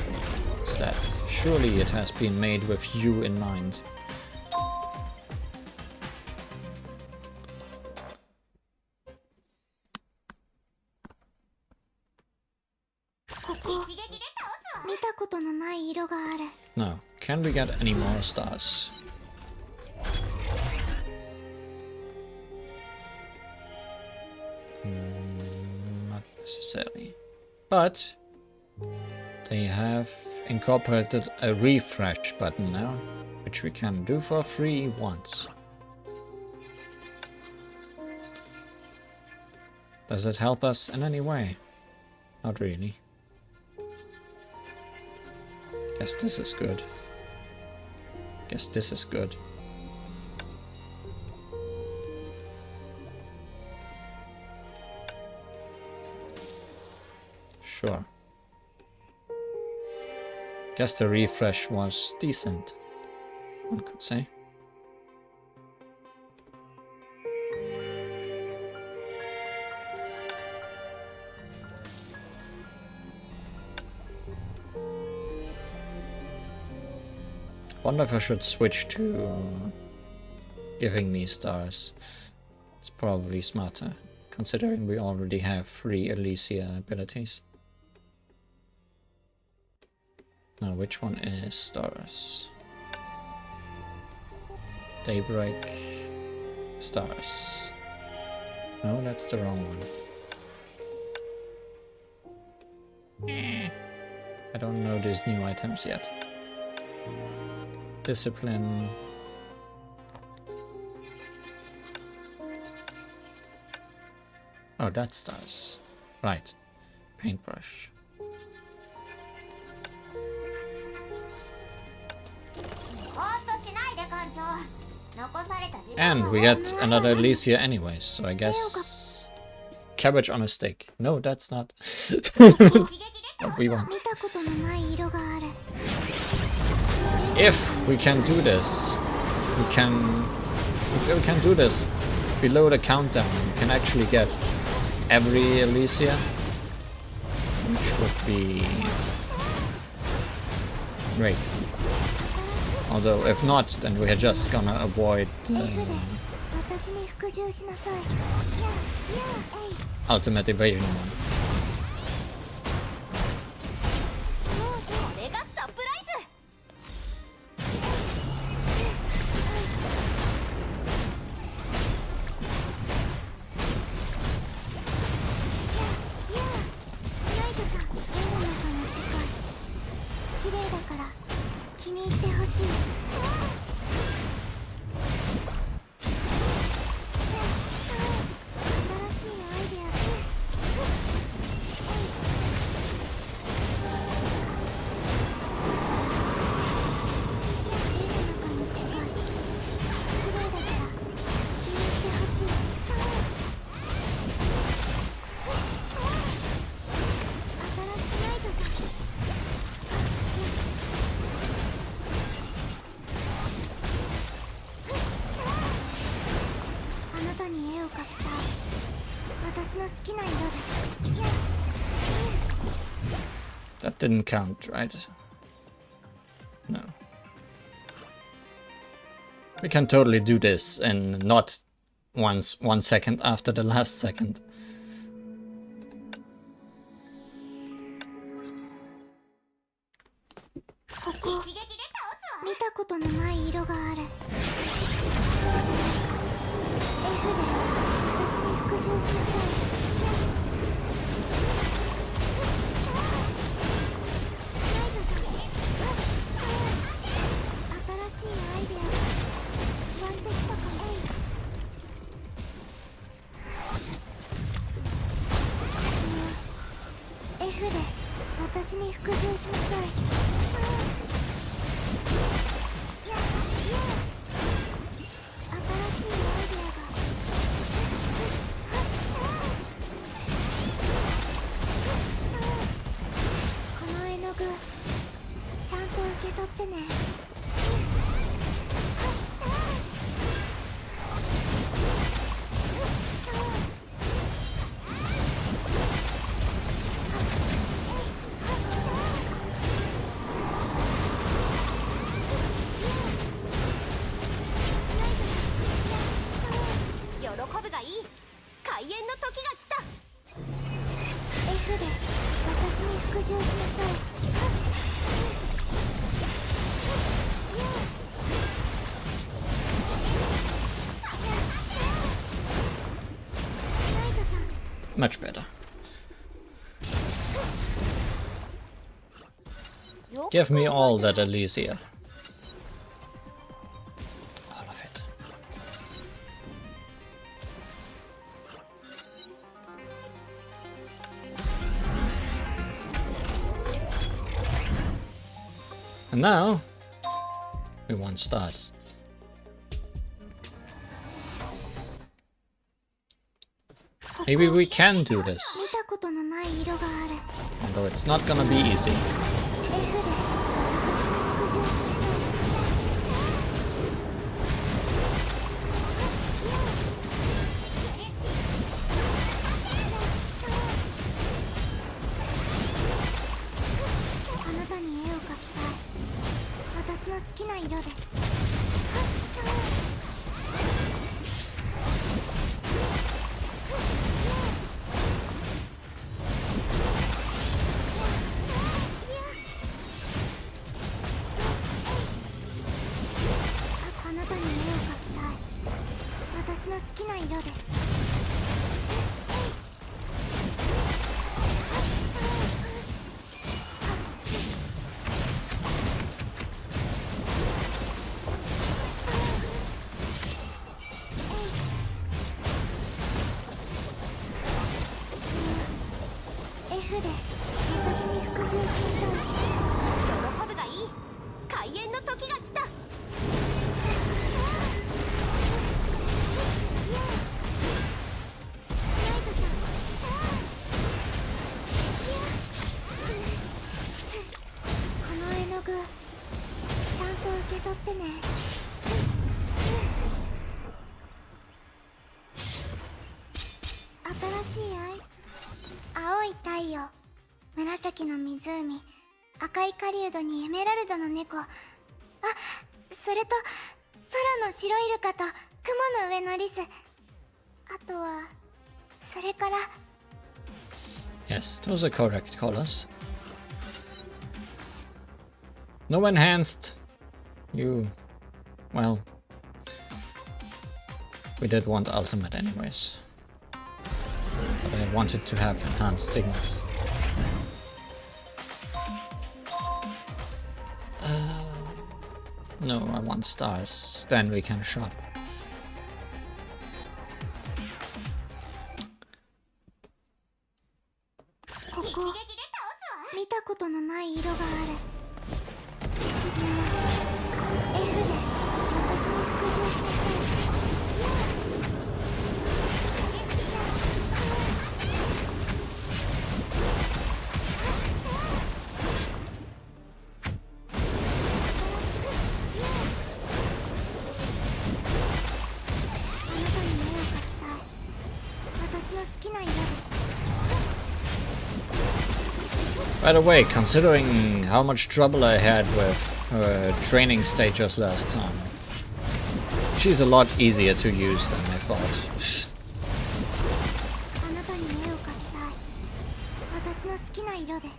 set. Surely it has been made with you in mind. Now, can we get any more stars? Not necessarily. But they have incorporated a refresh button now, which we can do for free once. Does it help us in any way? Not really. Guess this is good. Guess this is good. Sure. Guess the refresh was decent, one could say. Wonder if I should switch to giving me stars. It's probably smarter, considering we already have 3 Elysia abilities. Now, which one is stars? Daybreak, stars. No, that's the wrong one. I don't know these new items yet. Discipline. Oh, that's stars. Right. Paintbrush. And we get another Elysia anyways, so I guess cabbage on a stick. No, that's not what we want. If we can do this, if we can do this below the countdown, we can actually get every Elysia, which would be Great. Although, if not, then we're just gonna avoid ultimate evasion one. That didn't count, right? No. We can totally do this in not 1 second after the last second. Much better. Give me all that Elysia. All of it. And now we want stars. Maybe we can do this. Although it's not gonna be easy. 赤い狩人にエメラルドの猫、あ、それと空の白イルカと雲の上のリス、あとはそれから。 Yes, those are correct colors. No enhanced. You... well... we did want ultimate anyways. But I wanted to have enhanced signals. No, I want stars. Then we can shop. ここ見たことのない色がある。君は F で私に服従しなさい。あなたに目を描きたい。私の好きな色で。 By the way, considering how much trouble I had with her training stages last time, she's a lot easier to use than I thought. あなたに目を描きたい。私の好きな色で。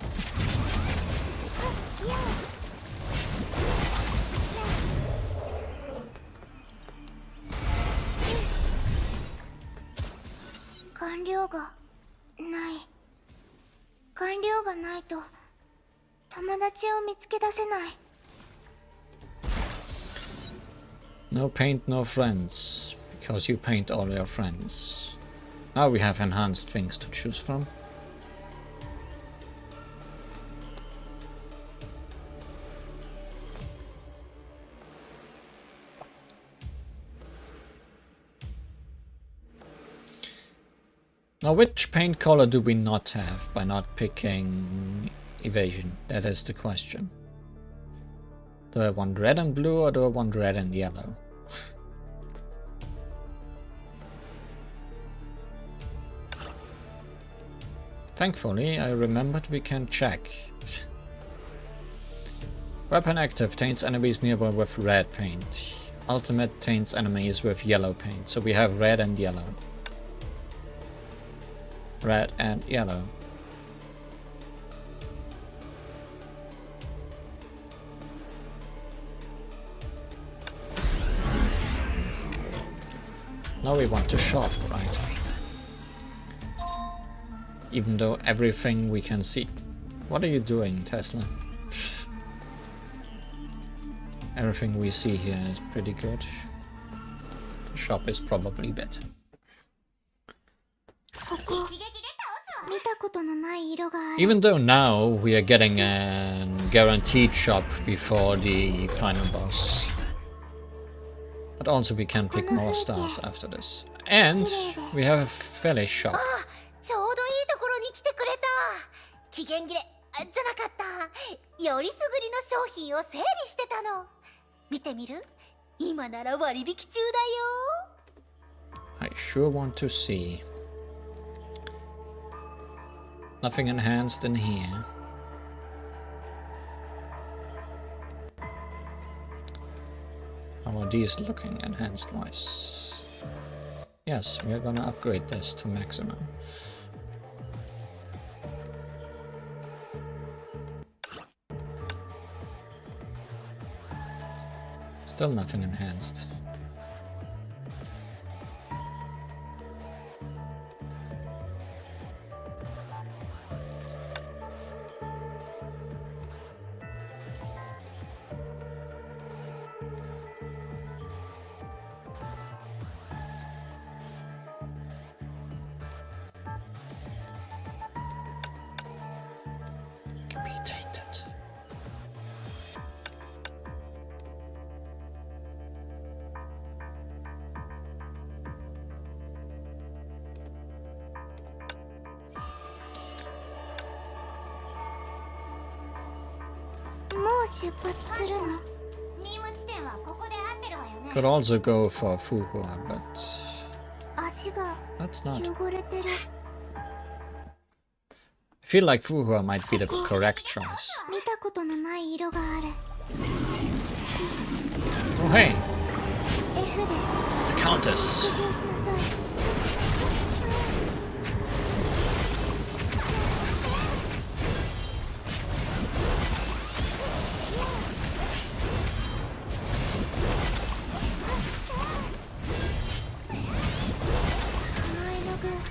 顔料がない。顔料がないと友達を見つけ出せない。 No paint, no friends, because you paint all your friends. Now we have enhanced things to choose from. Now, which paint color do we not have by not picking evasion? That is the question. Do I want red and blue or do I want red and yellow? Thankfully, I remembered we can check. Weapon active taints enemies nearby with red paint. Ultimate taints enemies with yellow paint. So we have red and yellow. Red and yellow. Now we want to shop, right? Even though everything we can see. What are you doing, Tesla? Everything we see here is pretty good. The shop is probably better. ここ見たことのない色がある。 Even though now we are getting a guaranteed shop before the final boss. But also we can pick more stars after this. And we have a fairly shop. ちょうどいいところに来てくれた。期限切れじゃなかった。よりすぐりの商品を整理してたの。見てみる？今なら割引中だよ。 I sure want to see. Nothing enhanced in here. How are these looking enhanced wise? Yes, we are gonna upgrade this to maximum. Still nothing enhanced. Can be tainted. Could also go for Fuhua, but that's not. I feel like Fuhua might be the correct choice. 見たことのない色がある。 Oh hey, F で it's the Countess. 復旧しなさい。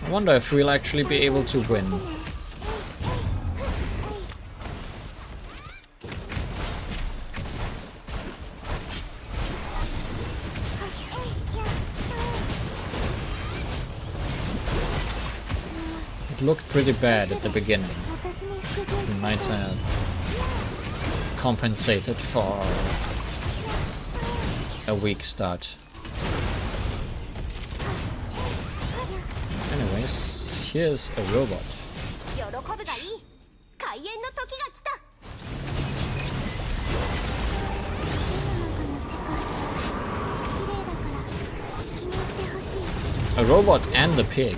I wonder if we'll actually be able to win. It looked pretty bad at the beginning. 私に復讐 We しな might さい。 have compensated for a weak start. Anyways, here's a robot. 喜ぶがいい。開演の時が来た。絵の中の世界、綺麗だから気に入ってほしい。 A robot and a pig.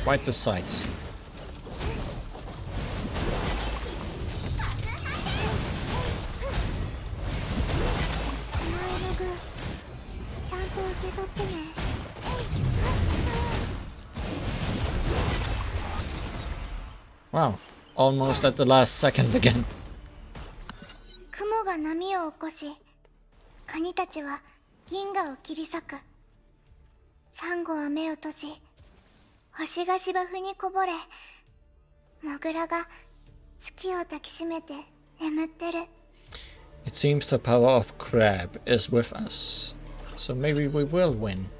Quite the sight. この絵の具、ちゃんと受け取ってね。 Wow, almost at the last second again. 雲が波を起こし、カニたちは銀河を切り裂く。サンゴは目を閉じ、星が芝生にこぼれ、モグラが月を抱きしめて眠ってる。 It seems the power of crab is with us. So maybe we will win.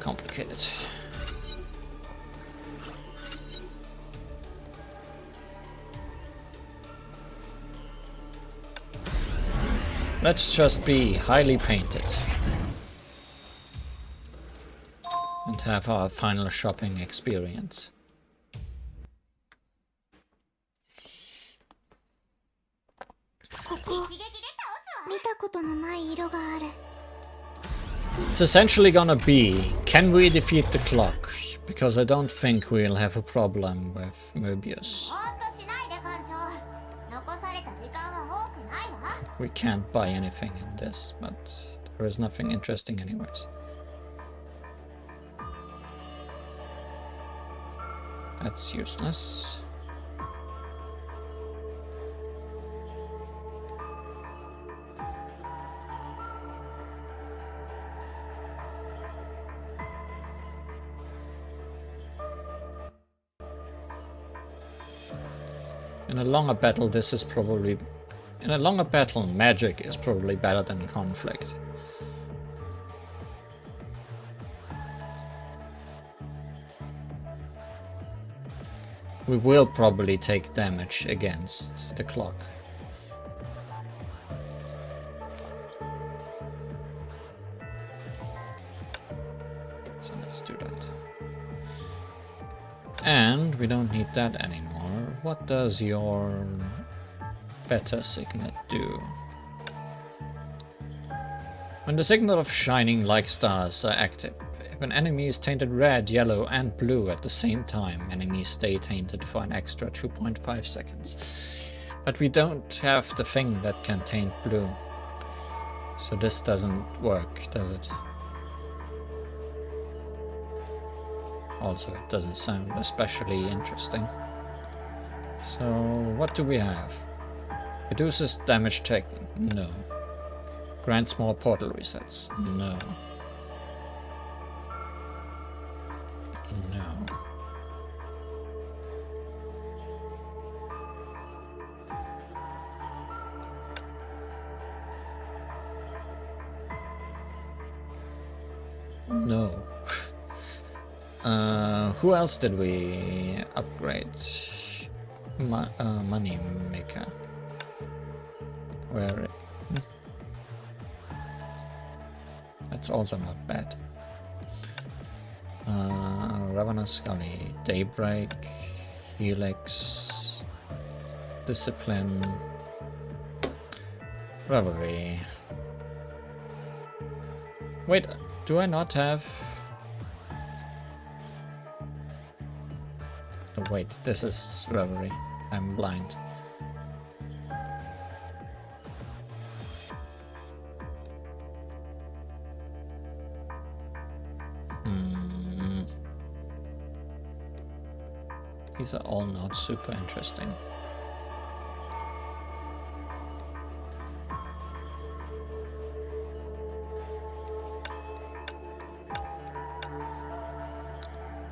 Complicated. Let's just be highly painted and have our final shopping experience. ここ、見たことのない色がある。 It's essentially gonna be, can we defeat the clock? Because I don't think we'll have a problem with Mobius. ぼーっとしないで艦長。残された時間は多くないわ。 We can't buy anything in this, but there is nothing interesting anyways. That's useless. In a longer battle, this is probably... In a longer battle, magic is probably better than conflict. We will probably take damage against the clock. So let's do that. And we don't need that anymore. What does your better signet do? When the signet of shining like stars are active, if an enemy is tainted red, yellow and blue at the same time, enemies stay tainted for an extra 2.5 seconds. But we don't have the thing that can taint blue. So this doesn't work, does it? Also, it doesn't sound especially interesting. So, what do we have? Reduces damage taken? No. Grants more portal resets? No. No. Who else did we upgrade? Money maker. Where? That's also not bad. Ravenous Scully, Daybreak, Helix, Discipline, Reverie. Wait, do I not have? Oh wait, this is Reverie. I'm blind. These are all not super interesting.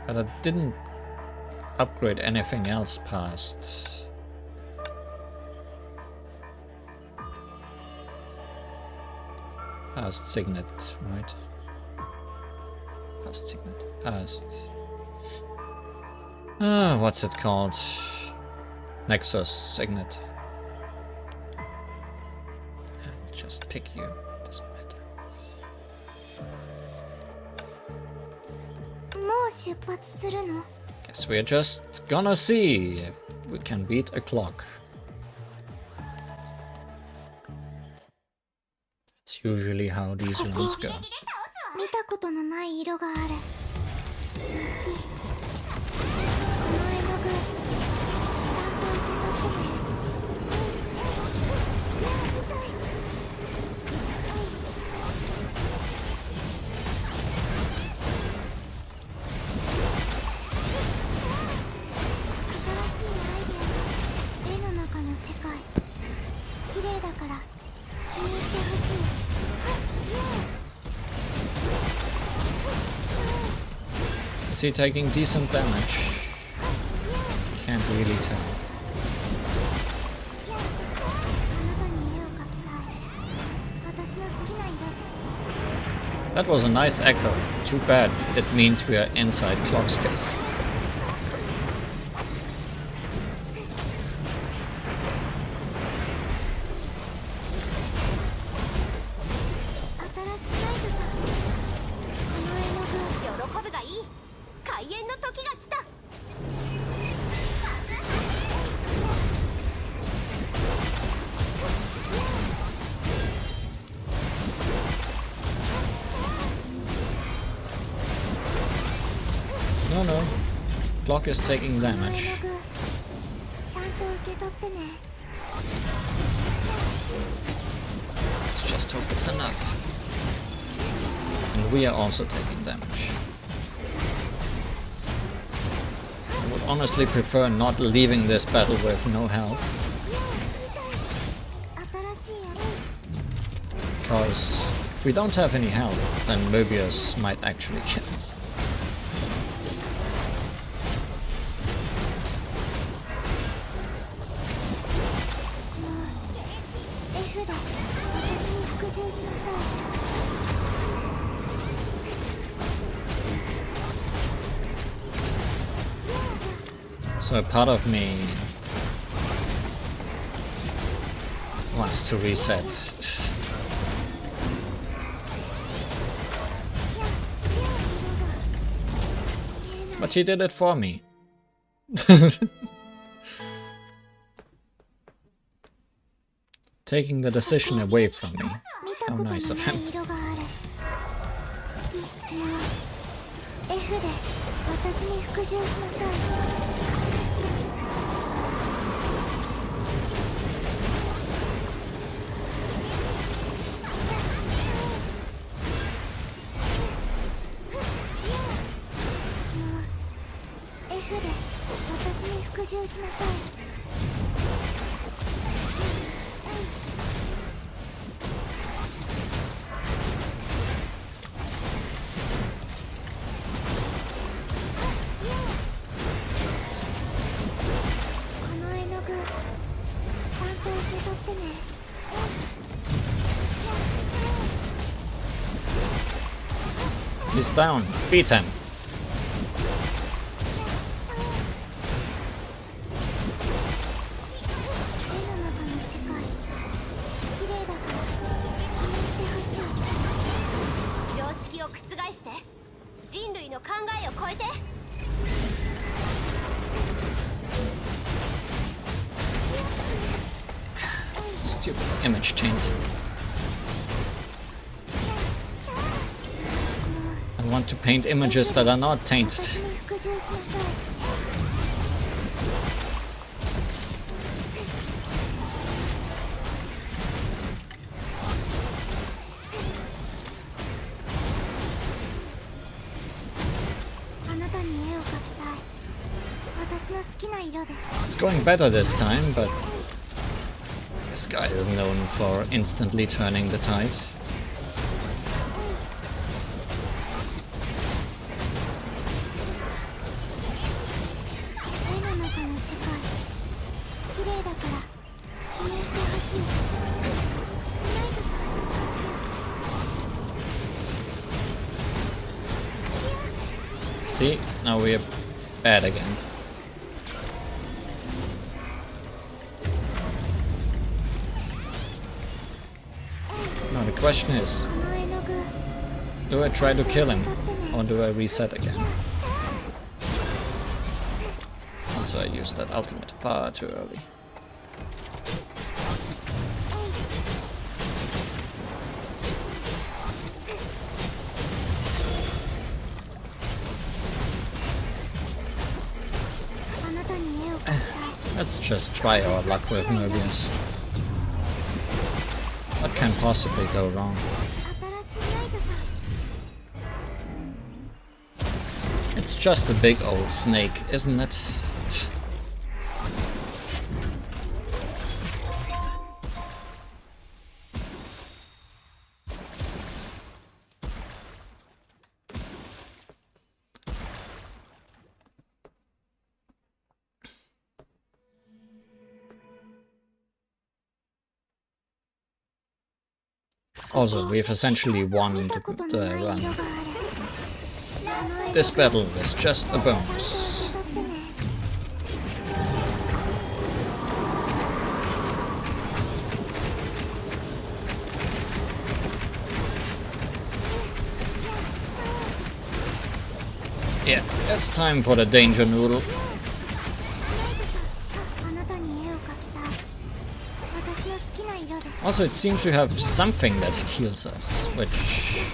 But I didn't upgrade anything else past Signet, right? Past Signet. What's it called? Nexus Signet. I'll just pick you. Doesn't matter. もう出発するの？ Guess we're just gonna see if we can beat a clock. It's usually how these runs go. 見たことのない色がある。好き。この絵の具、ちゃんと受け取ってね。綺麗だから気に入ってほしい。Is he taking decent damage? Can't really tell. あなたに絵を描きたい。私の好きな色で。 That was a nice echo. Too bad. It means we are inside clock space. No. Clock is taking damage. Let's just hope it's enough. And we are also taking damage. I would honestly prefer not leaving this battle with no health. Because if we don't have any health, then Möbius might actually kill us. So a part of me wants to reset. But he did it for me. Taking the decision away from me. How nice of him. He's down. Beat him. Stupid image taint. I want to paint images that are not tainted. 私に服従しなさい。あなたに絵を描きたい。私の好きな色で。 It's going better this time, but this guy is known for instantly turning the tide. 絵の中の世界、綺麗だから気に入ってほしい。ナイトさん。 See, now we're bad again. Now the question is, この絵の具 do I try to kill him or do I reset again? Also, I used that ultimate far too early. Let's just try our luck with Mobius. What can possibly go wrong? It's just a big old snake, isn't it? Also, we've essentially won the run. This battle is just a bonus. Yeah, it's time for the danger noodle. Also, it seems to have something that heals us, which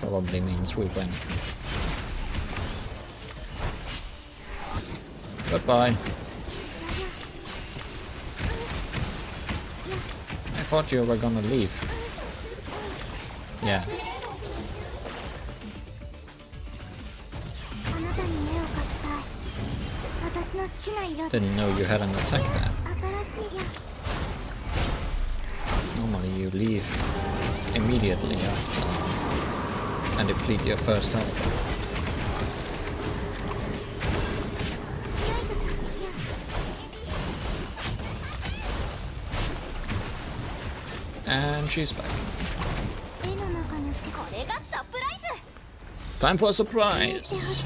probably means we win. Goodbye. I thought you were gonna leave. Yeah. Didn't know you had an attack there. Normally you leave immediately after and deplete your first health. And she's back. It's time for a surprise!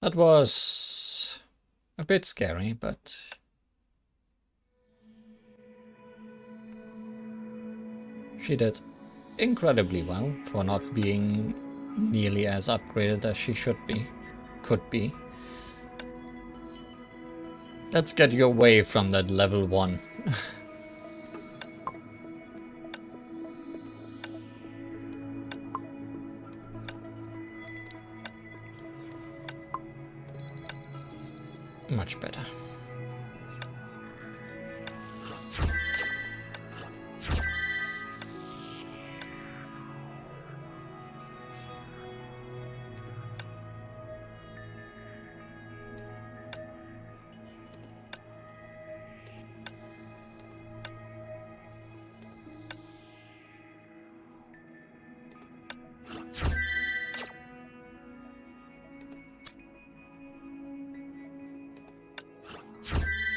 That was a bit scary, but she did incredibly well for not being nearly as upgraded as she could be. Let's get you away from that level 1. Much better.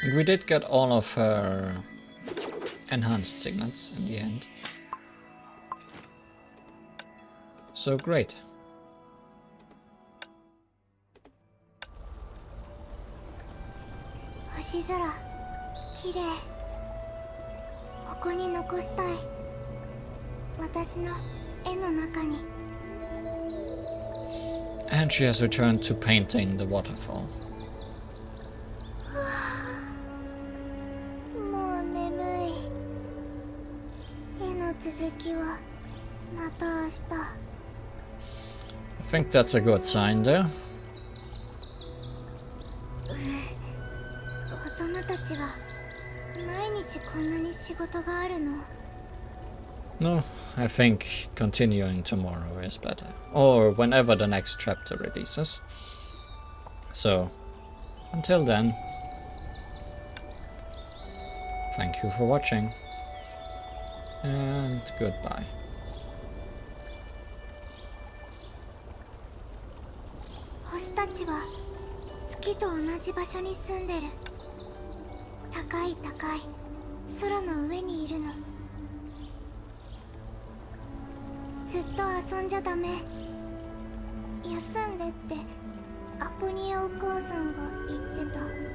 And we did get all of her enhanced signets in the end. So great. And she has returned to painting the waterfall. I think that's a good sign there. No, I think continuing tomorrow is better. Or whenever the next chapter releases. So, until then, thank you for watching. And goodbye. 星たちは月と同じ場所に住んでる。高い高い空の上にいるの。ずっと遊んじゃダメ。休んでってアポニアお母さんが言ってた。